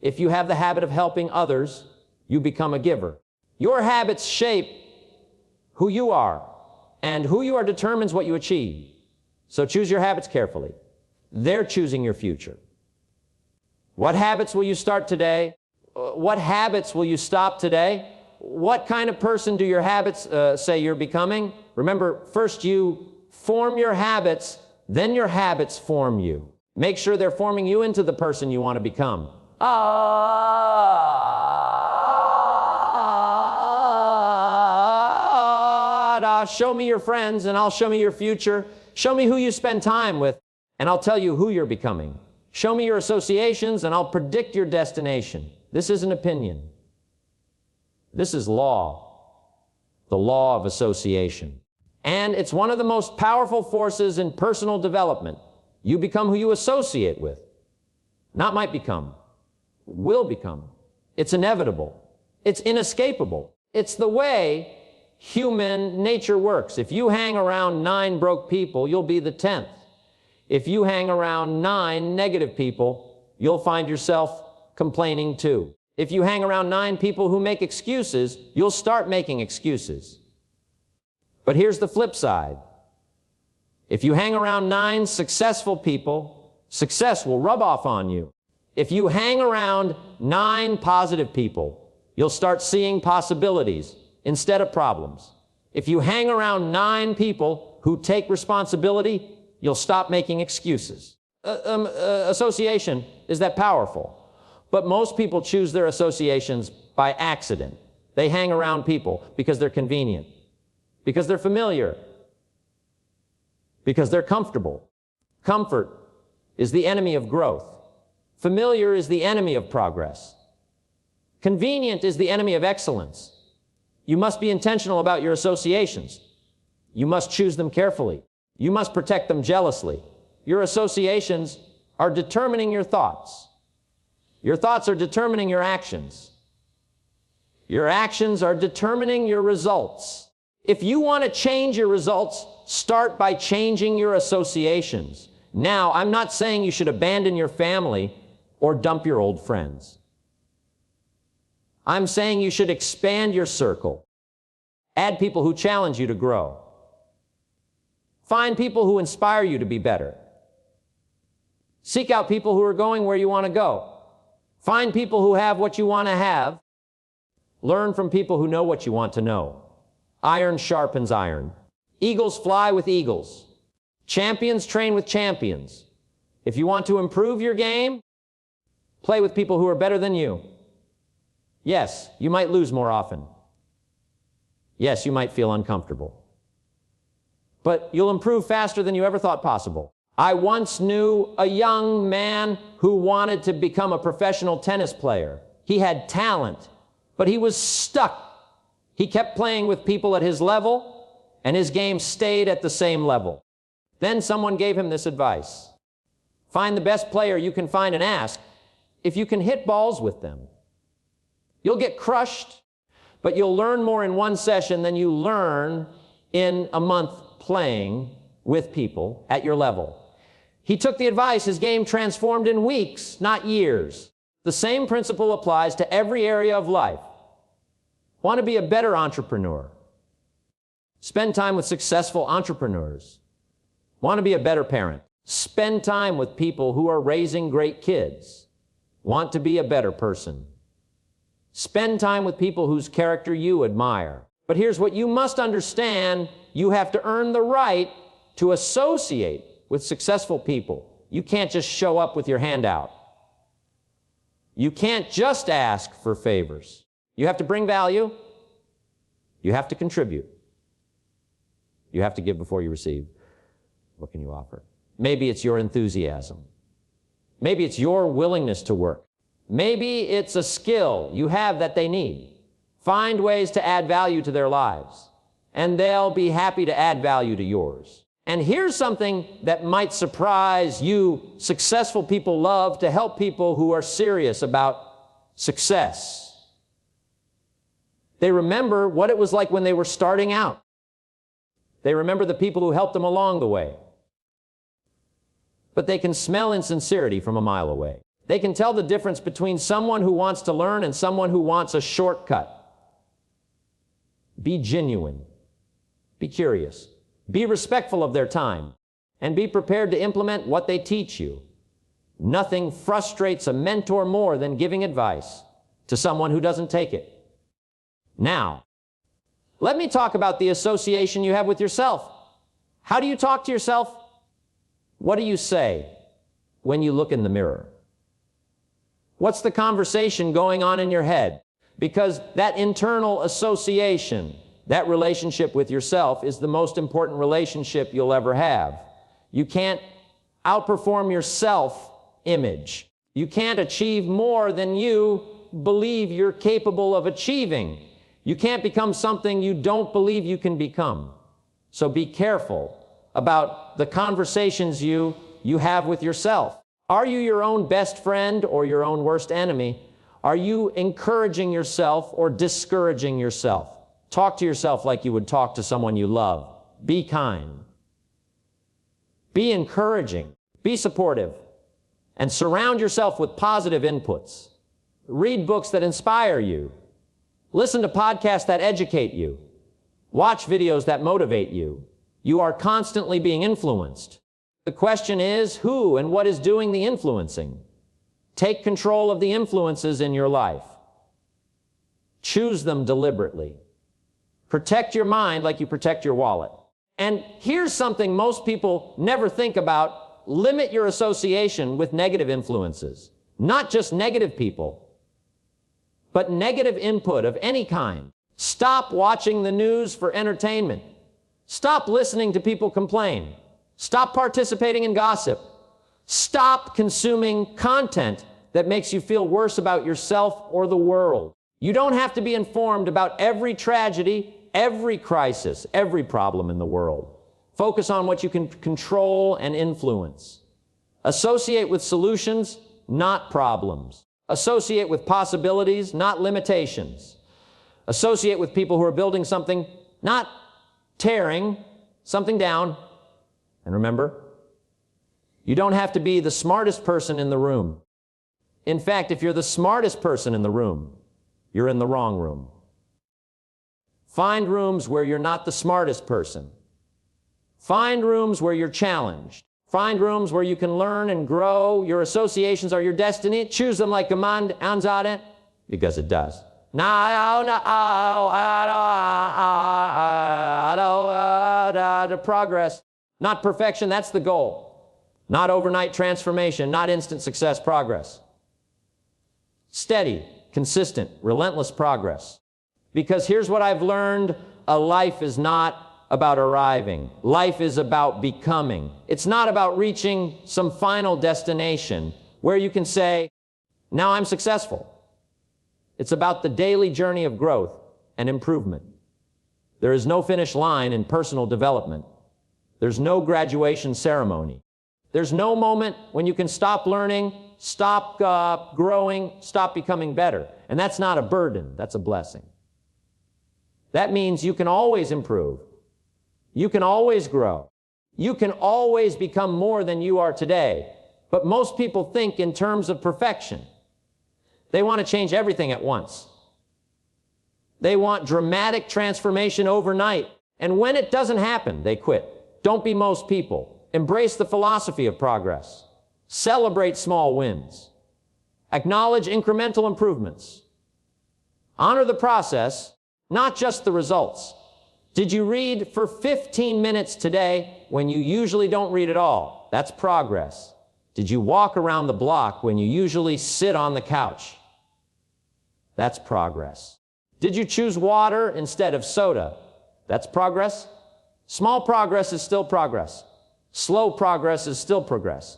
Speaker 1: If you have the habit of helping others, you become a giver. Your habits shape who you are, and who you are determines what you achieve. So choose your habits carefully. They're choosing your future. What habits will you start today? What habits will you stop today? What kind of person do your habits say you're becoming? Remember, first you form your habits, then your habits form you. Make sure they're forming you into the person you want to become. Show me your friends and I'll show me your future. Show me who you spend time with and I'll tell you who you're becoming. Show me your associations and I'll predict your destination. This isn't opinion. This is law, the law of association. And it's one of the most powerful forces in personal development. You become who you associate with. Not might become, will become. It's inevitable. It's inescapable. It's the way human nature works. If you hang around 9 broke people, you'll be the 10th. If you hang around 9 negative people, you'll find yourself complaining too. If you hang around 9 people who make excuses, you'll start making excuses. But here's the flip side. If you hang around 9 successful people, success will rub off on you. If you hang around 9 positive people, you'll start seeing possibilities instead of problems. If you hang around 9 people who take responsibility, you'll stop making excuses. Association is that powerful. But most people choose their associations by accident. They hang around people because they're convenient, because they're familiar, because they're comfortable. Comfort is the enemy of growth. Familiar is the enemy of progress. Convenient is the enemy of excellence. You must be intentional about your associations. You must choose them carefully. You must protect them jealously. Your associations are determining your thoughts. Your thoughts are determining your actions. Your actions are determining your results. If you want to change your results, start by changing your associations. Now, I'm not saying you should abandon your family or dump your old friends. I'm saying you should expand your circle. Add people who challenge you to grow. Find people who inspire you to be better. Seek out people who are going where you want to go. Find people who have what you want to have. Learn from people who know what you want to know. Iron sharpens iron. Eagles fly with eagles. Champions train with champions. If you want to improve your game, play with people who are better than you. Yes, you might lose more often. Yes, you might feel uncomfortable. But you'll improve faster than you ever thought possible. I once knew a young man who wanted to become a professional tennis player. He had talent, but he was stuck. He kept playing with people at his level, and his game stayed at the same level. Then someone gave him this advice. Find the best player you can find and ask if you can hit balls with them. You'll get crushed, but you'll learn more in one session than you learn in a month playing with people at your level. He took the advice. His game transformed in weeks, not years. The same principle applies to every area of life. Want to be a better entrepreneur? Spend time with successful entrepreneurs. Want to be a better parent? Spend time with people who are raising great kids. Want to be a better person? Spend time with people whose character you admire. But here's what you must understand. You have to earn the right to associate with successful people. You can't just show up with your hand out. You can't just ask for favors. You have to bring value. You have to contribute. You have to give before you receive. What can you offer? Maybe it's your enthusiasm. Maybe it's your willingness to work. Maybe it's a skill you have that they need. Find ways to add value to their lives, and they'll be happy to add value to yours. And here's something that might surprise you. Successful people love to help people who are serious about success. They remember what it was like when they were starting out. They remember the people who helped them along the way. But they can smell insincerity from a mile away. They can tell the difference between someone who wants to learn and someone who wants a shortcut. Be genuine. Be curious. Be respectful of their time, and be prepared to implement what they teach you. Nothing frustrates a mentor more than giving advice to someone who doesn't take it. Now, let me talk about the association you have with yourself. How do you talk to yourself? What do you say when you look in the mirror? What's the conversation going on in your head? Because that internal association, that relationship with yourself, is the most important relationship you'll ever have. You can't outperform your self-image. You can't achieve more than you believe you're capable of achieving. You can't become something you don't believe you can become. So be careful about the conversations you have with yourself. Are you your own best friend or your own worst enemy? Are you encouraging yourself or discouraging yourself? Talk to yourself like you would talk to someone you love. Be kind. Be encouraging. Be supportive. And surround yourself with positive inputs. Read books that inspire you. Listen to podcasts that educate you. Watch videos that motivate you. You are constantly being influenced. The question is, who and what is doing the influencing? Take control of the influences in your life. Choose them deliberately. Protect your mind like you protect your wallet. And here's something most people never think about. Limit your association with negative influences. Not just negative people, but negative input of any kind. Stop watching the news for entertainment. Stop listening to people complain. Stop participating in gossip. Stop consuming content that makes you feel worse about yourself or the world. You don't have to be informed about every tragedy, every crisis, every problem in the world. Focus on what you can control and influence. Associate with solutions, not problems. Associate with possibilities, not limitations. Associate with people who are building something, not tearing something down. And remember, you don't have to be the smartest person in the room. In fact, if you're the smartest person in the room, you're in the wrong room. Find rooms where you're not the smartest person. Find rooms where you're challenged. Find rooms where you can learn and grow. Your associations are your destiny. Choose them like command answered, because it does. Progress, not perfection, that's the goal. Not overnight transformation, not instant success, progress. Steady, consistent, relentless progress. Because here's what I've learned, a life is not about arriving. Life is about becoming. It's not about reaching some final destination where you can say, now I'm successful. It's about the daily journey of growth and improvement. There is no finish line in personal development. There's no graduation ceremony. There's no moment when you can stop learning, stop growing, stop becoming better. And that's not a burden, that's a blessing. That means you can always improve. You can always grow. You can always become more than you are today. But most people think in terms of perfection. They want to change everything at once. They want dramatic transformation overnight. And when it doesn't happen, they quit. Don't be most people. Embrace the philosophy of progress. Celebrate small wins. Acknowledge incremental improvements. Honor the process, not just the results. Did you read for 15 minutes today when you usually don't read at all? That's progress. Did you walk around the block when you usually sit on the couch? That's progress. Did you choose water instead of soda? That's progress. Small progress is still progress. Slow progress is still progress.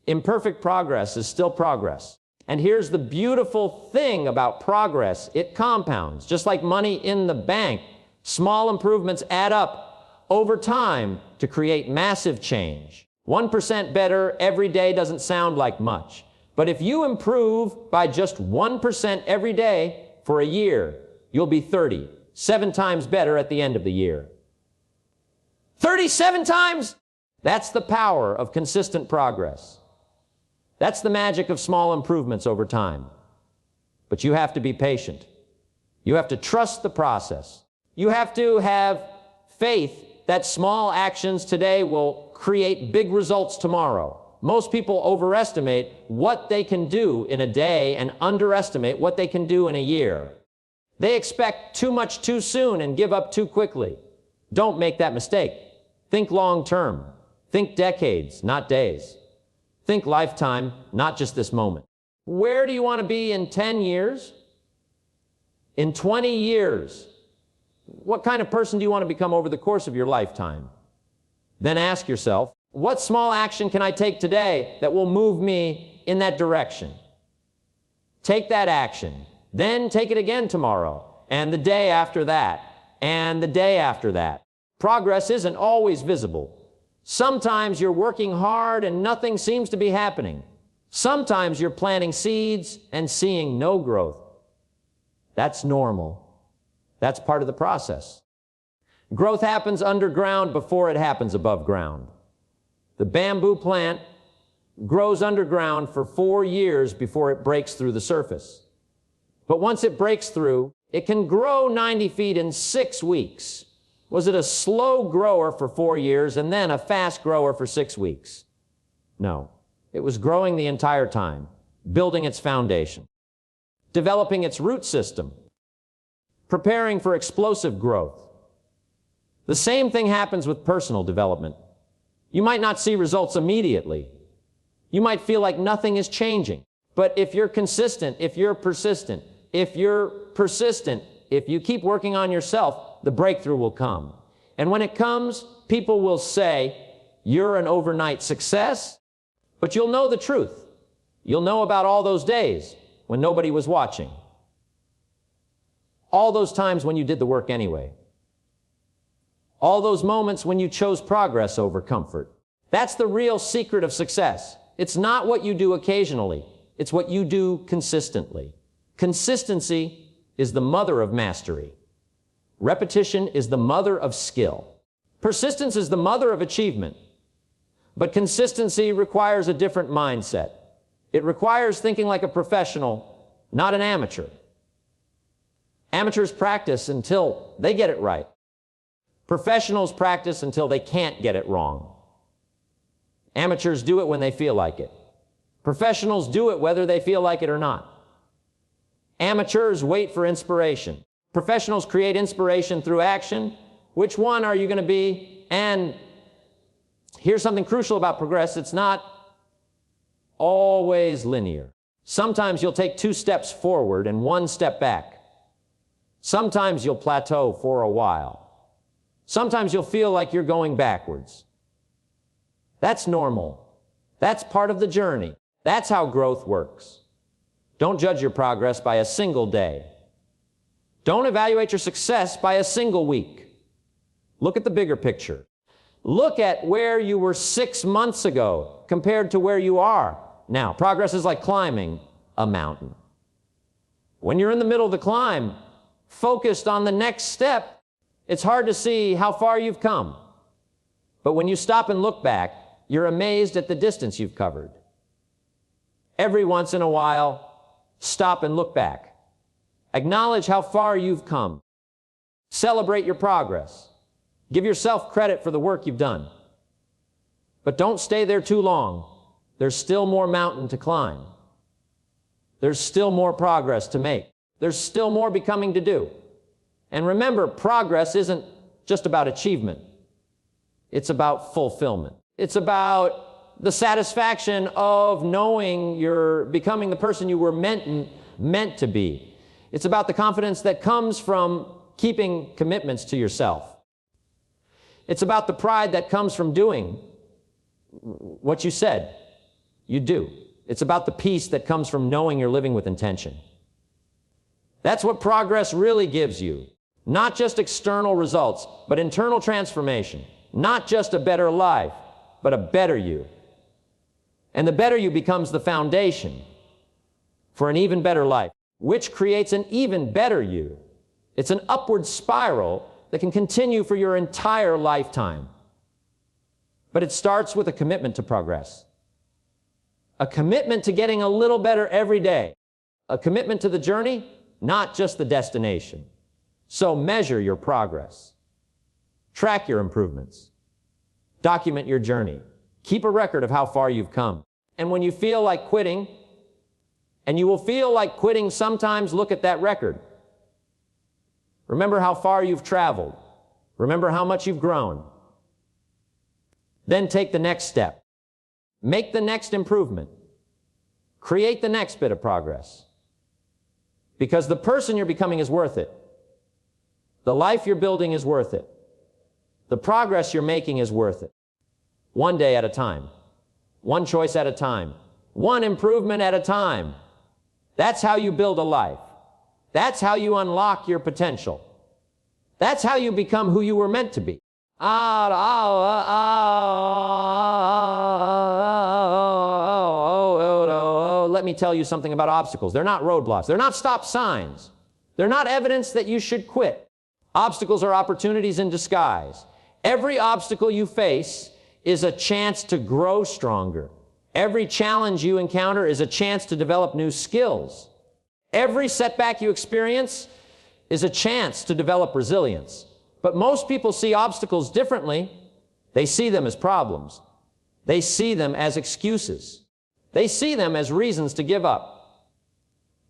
Speaker 1: Imperfect progress is still progress. And here's the beautiful thing about progress. It compounds, just like money in the bank. Small improvements add up over time to create massive change. 1% better every day doesn't sound like much. But if you improve by just 1% every day for a year, you'll be 37 times better at the end of the year. 37 times? That's the power of consistent progress. That's the magic of small improvements over time. But you have to be patient. You have to trust the process. You have to have Faith that small actions today will create big results tomorrow. Most people overestimate what they can do in a day and underestimate what they can do in a year. They expect too much too soon and give up too quickly. Don't make that mistake. Think long term. Think decades, not days. Think lifetime, not just this moment. Where do you want to be in 10 years? In 20 years? What kind of person do you want to become over the course of your lifetime? Then ask yourself, what small action can I take today that will move me in that direction? Take that action. Then take it again tomorrow, and the day after that, and the day after that. Progress isn't always visible. Sometimes you're working hard and nothing seems to be happening. Sometimes you're planting seeds and seeing no growth. That's normal. That's part of the process. Growth happens underground before it happens above ground. The bamboo plant grows underground for 4 years before it breaks through the surface. But once it breaks through, it can grow 90 feet in 6 weeks. Was it a slow grower for 4 years and then a fast grower for 6 weeks? No. It was growing the entire time, building its foundation, developing its root system, preparing for explosive growth. The same thing happens with personal development. You might not see results immediately. You might feel like nothing is changing. But if you're consistent, if you're persistent, if you keep working on yourself, the breakthrough will come. And when it comes, people will say, you're an overnight success, but you'll know the truth. You'll know about all those days when nobody was watching. All those times when you did the work anyway. All those moments when you chose progress over comfort. That's the real secret of success. It's not what you do occasionally. It's what you do consistently. Consistency is the mother of mastery. Repetition is the mother of skill. Persistence is the mother of achievement. But consistency requires a different mindset. It requires thinking like a professional, not an amateur. Amateurs practice until they get it right. Professionals practice until they can't get it wrong. Amateurs do it when they feel like it. Professionals do it whether they feel like it or not. Amateurs wait for inspiration. Professionals create inspiration through action. Which one are you going to be? And here's something crucial about progress. It's not always linear. Sometimes you'll take 2 steps forward and 1 step back. Sometimes you'll plateau for a while. Sometimes you'll feel like you're going backwards. That's normal. That's part of the journey. That's how growth works. Don't judge your progress by a single day. Don't evaluate your success by a single week. Look at the bigger picture. Look at where you were 6 months ago compared to where you are now. Progress is like climbing a mountain. When you're in the middle of the climb, focused on the next step, it's hard to see how far you've come. But when you stop and look back, you're amazed at the distance you've covered. Every once in a while, stop and look back. Acknowledge how far you've come. Celebrate your progress. Give yourself credit for the work you've done. But don't stay there too long. There's still more mountain to climb. There's still more progress to make. There's still more becoming to do. And remember, progress isn't just about achievement. It's about fulfillment. It's about the satisfaction of knowing you're becoming the person you were meant to be. It's about the confidence that comes from keeping commitments to yourself. It's about the pride that comes from doing what you said you do. It's about the peace that comes from knowing you're living with intention. That's what progress really gives you. Not just external results, but internal transformation. Not just a better life, but a better you. And the better you becomes the foundation for an even better life, which creates an even better you. It's an upward spiral that can continue for your entire lifetime. But it starts with a commitment to progress. A commitment to getting a little better every day. A commitment to the journey, not just the destination. So measure your progress. Track your improvements. Document your journey. Keep a record of how far you've come. And when you feel like quitting, and you will feel like quitting sometimes, look at that record. Remember how far you've traveled. Remember how much you've grown. Then take the next step. Make the next improvement. Create the next bit of progress. Because the person you're becoming is worth it. The life you're building is worth it. The progress you're making is worth it. One day at a time. One choice at a time. One improvement at a time. That's how you build a life. That's how you unlock your potential. That's how you become who you were meant to be. Let me tell you something about obstacles. They're not roadblocks. They're not stop signs. They're not evidence that you should quit. Obstacles are opportunities in disguise. Every obstacle you face is a chance to grow stronger. Every challenge you encounter is a chance to develop new skills. Every setback you experience is a chance to develop resilience. But most people see obstacles differently. They see them as problems. They see them as excuses. They see them as reasons to give up.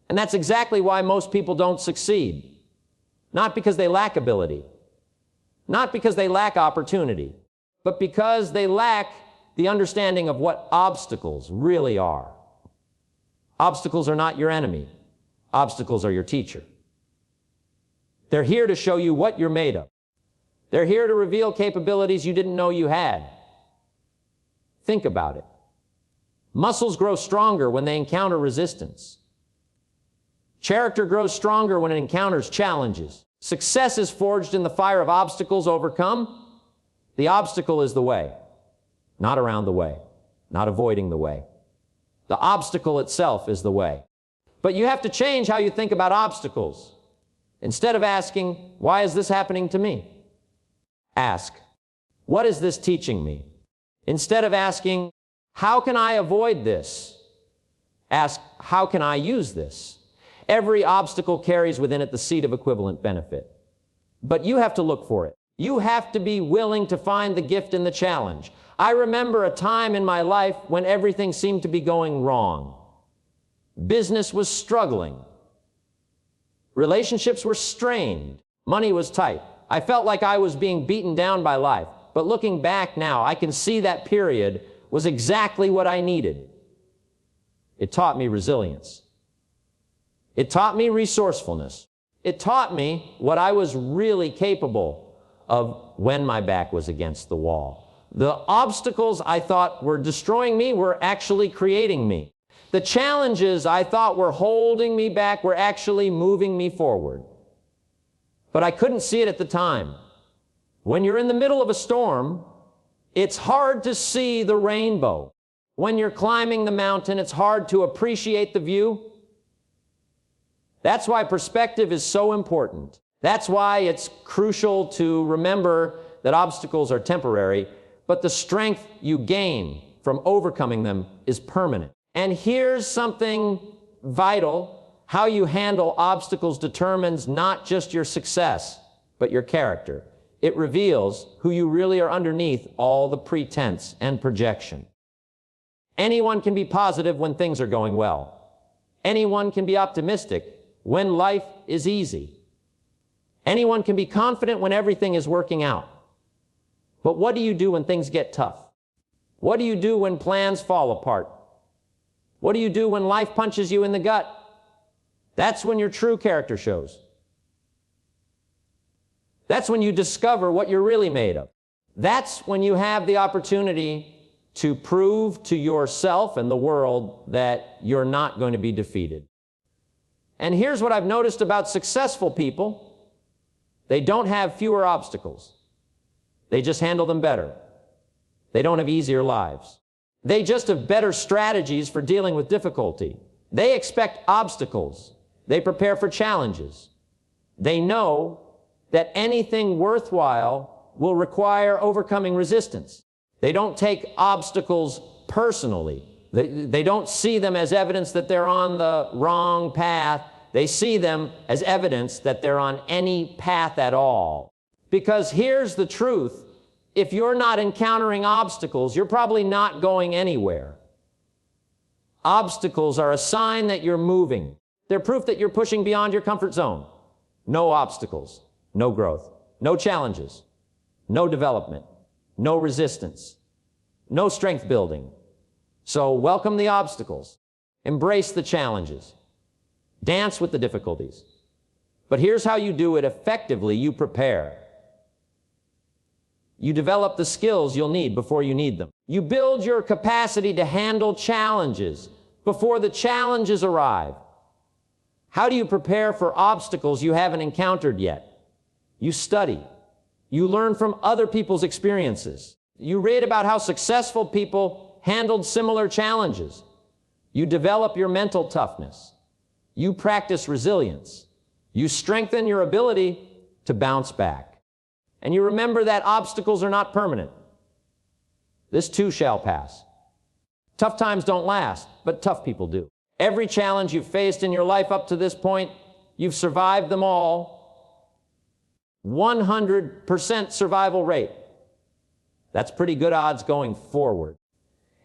Speaker 1: And that's exactly why most people don't succeed. Not because they lack ability, not because they lack opportunity, but because they lack the understanding of what obstacles really are. Obstacles are not your enemy. Obstacles are your teacher. They're here to show you what you're made of. They're here to reveal capabilities you didn't know you had. Think about it. Muscles grow stronger when they encounter resistance. Character grows stronger when it encounters challenges. Success is forged in the fire of obstacles overcome. The obstacle is the way, not around the way, not avoiding the way. The obstacle itself is the way. But you have to change how you think about obstacles. Instead of asking, why is this happening to me? Ask, what is this teaching me? Instead of asking, how can I avoid this? Ask, how can I use this? Every obstacle carries within it the seed of equivalent benefit. But you have to look for it. You have to be willing to find the gift in the challenge. I remember a time in my life when everything seemed to be going wrong. Business was struggling. Relationships were strained. Money was tight. I felt like I was being beaten down by life. But looking back now, I can see that period was exactly what I needed. It taught me resilience. It taught me resourcefulness. It taught me what I was really capable of when my back was against the wall. The obstacles I thought were destroying me were actually creating me. The challenges I thought were holding me back were actually moving me forward. But I couldn't see it at the time. When you're in the middle of a storm, it's hard to see the rainbow. When you're climbing the mountain, it's hard to appreciate the view. That's why perspective is so important. That's why it's crucial to remember that obstacles are temporary, but the strength you gain from overcoming them is permanent. And here's something vital. How you handle obstacles determines not just your success, but your character. It reveals who you really are underneath all the pretense and projection. Anyone can be positive when things are going well. Anyone can be optimistic when life is easy. Anyone can be confident when everything is working out. But what do you do when things get tough? What do you do when plans fall apart? What do you do when life punches you in the gut? That's when your true character shows. That's when you discover what you're really made of. That's when you have the opportunity to prove to yourself and the world that you're not going to be defeated. And here's what I've noticed about successful people. They don't have fewer obstacles. They just handle them better. They don't have easier lives. They just have better strategies for dealing with difficulty. They expect obstacles. They prepare for challenges. They know that anything worthwhile will require overcoming resistance. They don't take obstacles personally. They don't see them as evidence that they're on the wrong path. They see them as evidence that they're on any path at all. Because here's the truth. If you're not encountering obstacles, you're probably not going anywhere. Obstacles are a sign that you're moving. They're proof that you're pushing beyond your comfort zone. No obstacles, no growth, no challenges, no development, no resistance, no strength building. So welcome the obstacles. Embrace the challenges. Dance with the difficulties. But here's how you do it effectively. You prepare. You develop the skills you'll need before you need them. You build your capacity to handle challenges before the challenges arrive. How do you prepare for obstacles you haven't encountered yet? You study. You learn from other people's experiences. You read about how successful people handled similar challenges. You develop your mental toughness. You practice resilience. You strengthen your ability to bounce back. And you remember that obstacles are not permanent. This too shall pass. Tough times don't last, but tough people do. Every challenge you've faced in your life up to this point, you've survived them all. 100% survival rate. That's pretty good odds going forward.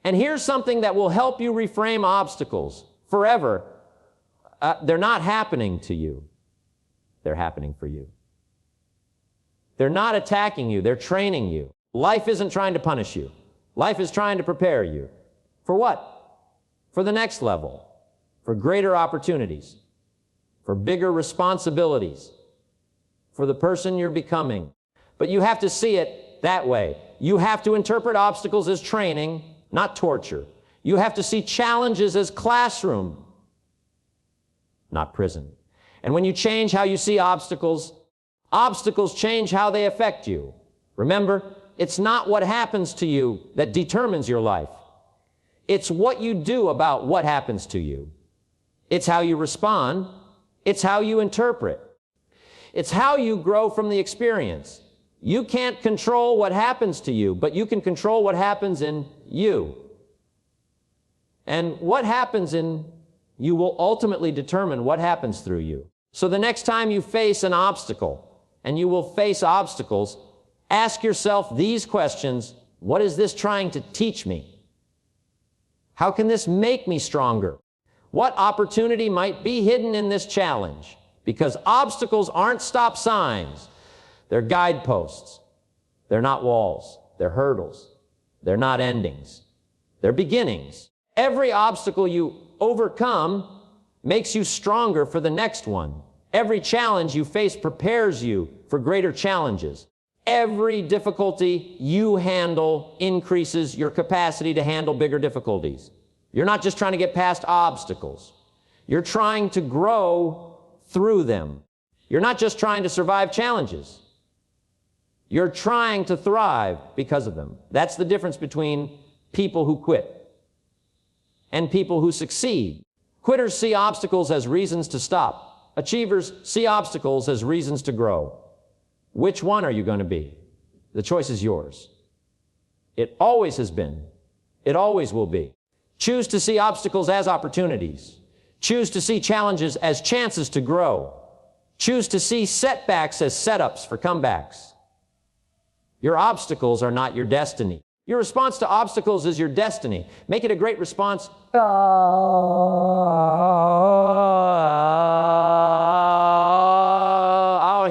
Speaker 1: And here's something that will help you reframe obstacles forever. They're not happening to you. They're happening for you. They're not attacking you. They're training you. Life isn't trying to punish you. Life is trying to prepare you. For what? For the next level. For greater opportunities. For bigger responsibilities. For the person you're becoming. But you have to see it that way. You have to interpret obstacles as training, not torture. You have to see challenges as classroom, not prison. And when you change how you see obstacles, obstacles change how they affect you. Remember, it's not what happens to you that determines your life. It's what you do about what happens to you. It's how you respond. It's how you interpret. It's how you grow from the experience. You can't control what happens to you, but you can control what happens in you. And what happens in you will ultimately determine what happens through you. So the next time you face an obstacle, and you will face obstacles, ask yourself these questions. What is this trying to teach me? How can this make me stronger? What opportunity might be hidden in this challenge? Because obstacles aren't stop signs. They're guideposts. They're not walls. They're hurdles. They're not endings. They're beginnings. Every obstacle you overcome makes you stronger for the next one. Every challenge you face prepares you for greater challenges. Every difficulty you handle increases your capacity to handle bigger difficulties. You're not just trying to get past obstacles. You're trying to grow through them. You're not just trying to survive challenges. You're trying to thrive because of them. That's the difference between people who quit and people who succeed. Quitters see obstacles as reasons to stop. Achievers see obstacles as reasons to grow. Which one are you going to be? The choice is yours. It always has been. It always will be. Choose to see obstacles as opportunities. Choose to see challenges as chances to grow. Choose to see setbacks as setups for comebacks. Your obstacles are not your destiny. Your response to obstacles is your destiny. Make it a great response. Oh,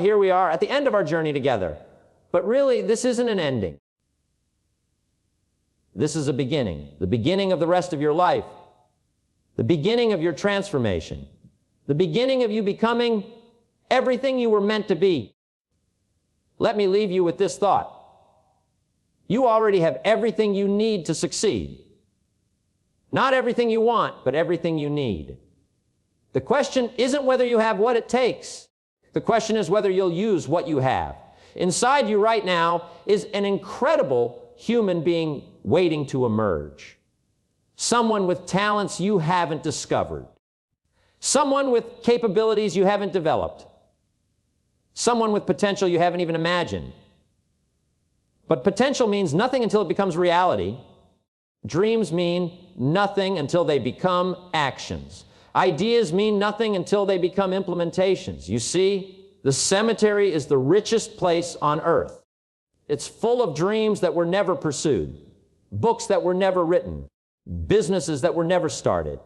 Speaker 1: here we are at the end of our journey together. But really, this isn't an ending. This is a beginning, the beginning of the rest of your life, the beginning of your transformation, the beginning of you becoming everything you were meant to be. Let me leave you with this thought. You already have everything you need to succeed. Not everything you want, but everything you need. The question isn't whether you have what it takes. The question is whether you'll use what you have. Inside you right now is an incredible human being waiting to emerge. Someone with talents you haven't discovered. Someone with capabilities you haven't developed. Someone with potential you haven't even imagined. But potential means nothing until it becomes reality. Dreams mean nothing until they become actions. Ideas mean nothing until they become implementations. You see, The cemetery is the richest place on earth. It's full of dreams that were never pursued, books that were never written, businesses that were never started,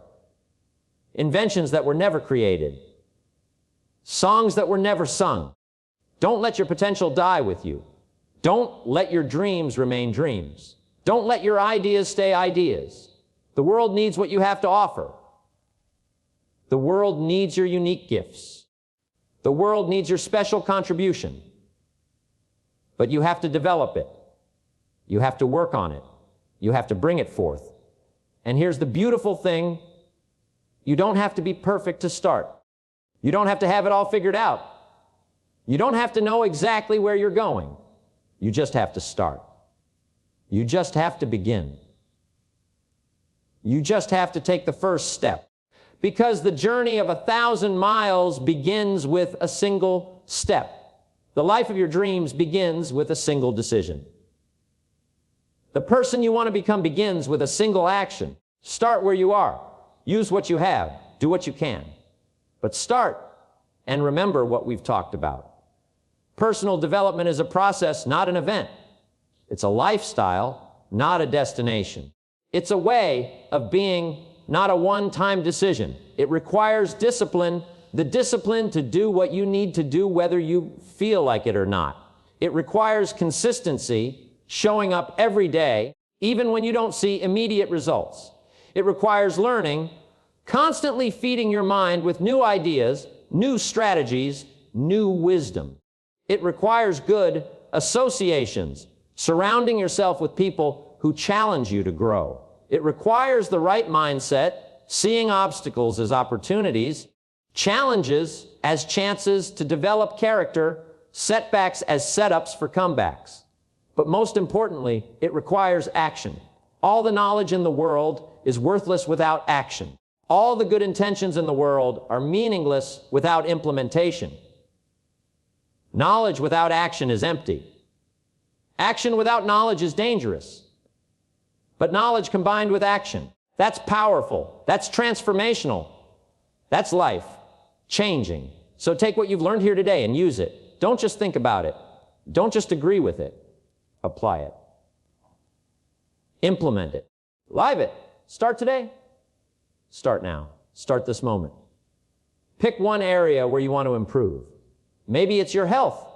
Speaker 1: inventions that were never created, songs that were never sung. Don't let your potential die with you. Don't let your dreams remain dreams. Don't let your ideas stay ideas. The world needs what you have to offer. The world needs your unique gifts. The world needs your special contribution. But you have to develop it. You have to work on it. You have to bring it forth. And here's the beautiful thing. You don't have to be perfect to start. You don't have to have it all figured out. You don't have to know exactly where you're going. You just have to start. You just have to begin. You just have to take the first step. Because the journey of 1,000 miles begins with a single step. The life of your dreams begins with a single decision. The person you want to become begins with a single action. Start where you are. Use what you have. Do what you can. But start and remember what we've talked about. Personal development is a process, not an event. It's a lifestyle, not a destination. It's a way of being, not a one-time decision. It requires discipline, the discipline to do what you need to do whether you feel like it or not. It requires consistency, showing up every day, even when you don't see immediate results. It requires learning, constantly feeding your mind with new ideas, new strategies, new wisdom. It requires good associations, surrounding yourself with people who challenge you to grow. It requires the right mindset, seeing obstacles as opportunities, challenges as chances to develop character, setbacks as setups for comebacks. But most importantly, it requires action. All the knowledge in the world is worthless without action. All the good intentions in the world are meaningless without implementation. Knowledge without action is empty. Action without knowledge is dangerous. But knowledge combined with action, that's powerful. That's transformational. That's life changing. So take what you've learned here today and use it. Don't just think about it. Don't just agree with it. Apply it. Implement it. Live it. Start today. Start now. Start this moment. Pick one area where you want to improve. Maybe it's your health.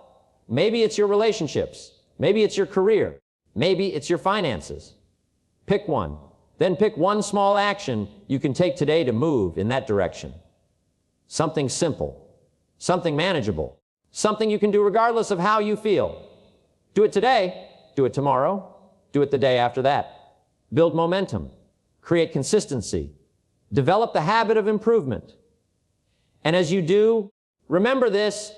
Speaker 1: Maybe it's your relationships. Maybe it's your career. Maybe it's your finances. Pick one. Then pick one small action you can take today to move in that direction. Something simple. Something manageable. Something you can do regardless of how you feel. Do it today. Do it tomorrow. Do it the day after that. Build momentum. Create consistency. Develop the habit of improvement. And as you do, remember this,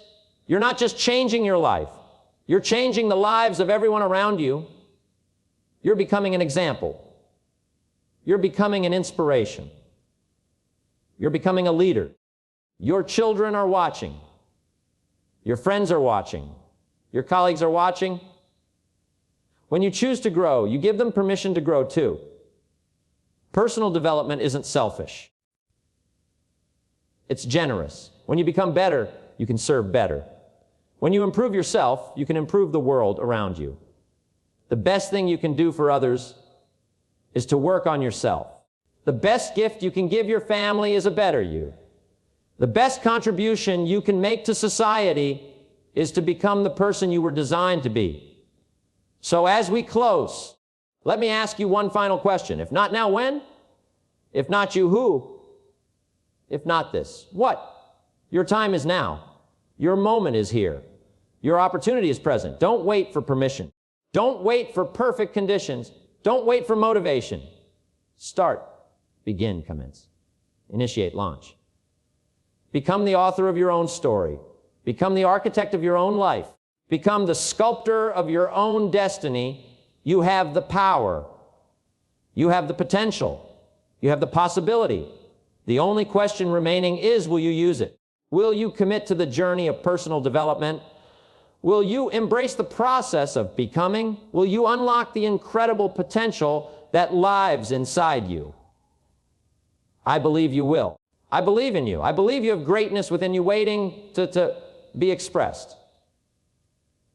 Speaker 1: you're not just changing your life. You're changing the lives of everyone around you. You're becoming an example. You're becoming an inspiration. You're becoming a leader. Your children are watching. Your friends are watching. Your colleagues are watching. When you choose to grow, you give them permission to grow too. Personal development isn't selfish. It's generous. When you become better, you can serve better. When you improve yourself, you can improve the world around you. The best thing you can do for others is to work on yourself. The best gift you can give your family is a better you. The best contribution you can make to society is to become the person you were designed to be. So as we close, let me ask you one final question. If not now, when? If not you, who? If not this, what? Your time is now. Your moment is here. Your opportunity is present. Don't wait for permission. Don't wait for perfect conditions. Don't wait for motivation. Start, begin, commence. Initiate, launch. Become the author of your own story. Become the architect of your own life. Become the sculptor of your own destiny. You have the power. You have the potential. You have the possibility. The only question remaining is, will you use it? Will you commit to the journey of personal development? Will you embrace the process of becoming? Will you unlock the incredible potential that lives inside you? I believe you will. I believe in you. I believe you have greatness within you waiting to be expressed.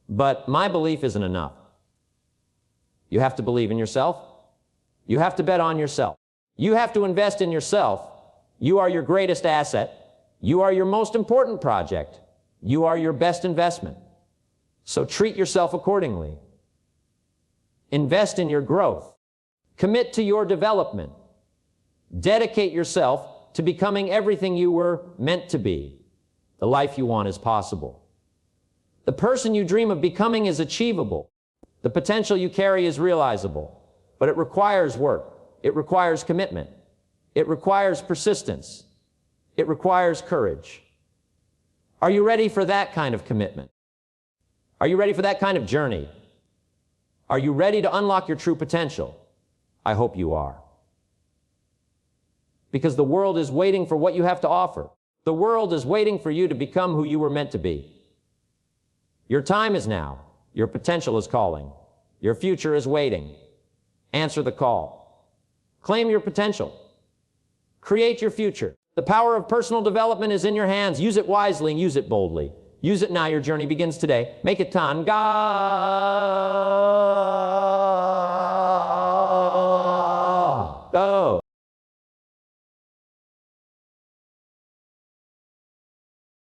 Speaker 1: But my belief isn't enough. You have to believe in yourself. You have to bet on yourself. You have to invest in yourself. You are your greatest asset. You are your most important project. You are your best investment. So treat yourself accordingly. Invest in your growth. Commit to your development. Dedicate yourself to becoming everything you were meant to be. The life you want is possible. The person you dream of becoming is achievable. The potential you carry is realizable. But it requires work. It requires commitment. It requires persistence. It requires courage. Are you ready for that kind of commitment? Are you ready for that kind of journey? Are you ready to unlock your true potential? I hope you are. Because the world is waiting for what you have to offer. The world is waiting for you to become who you were meant to be. Your time is now. Your potential is calling. Your future is waiting. Answer the call. Claim your potential. Create your future. The power of personal development is in your hands. Use it wisely and use it boldly. Use it now. Your journey begins today. Make it Tanga.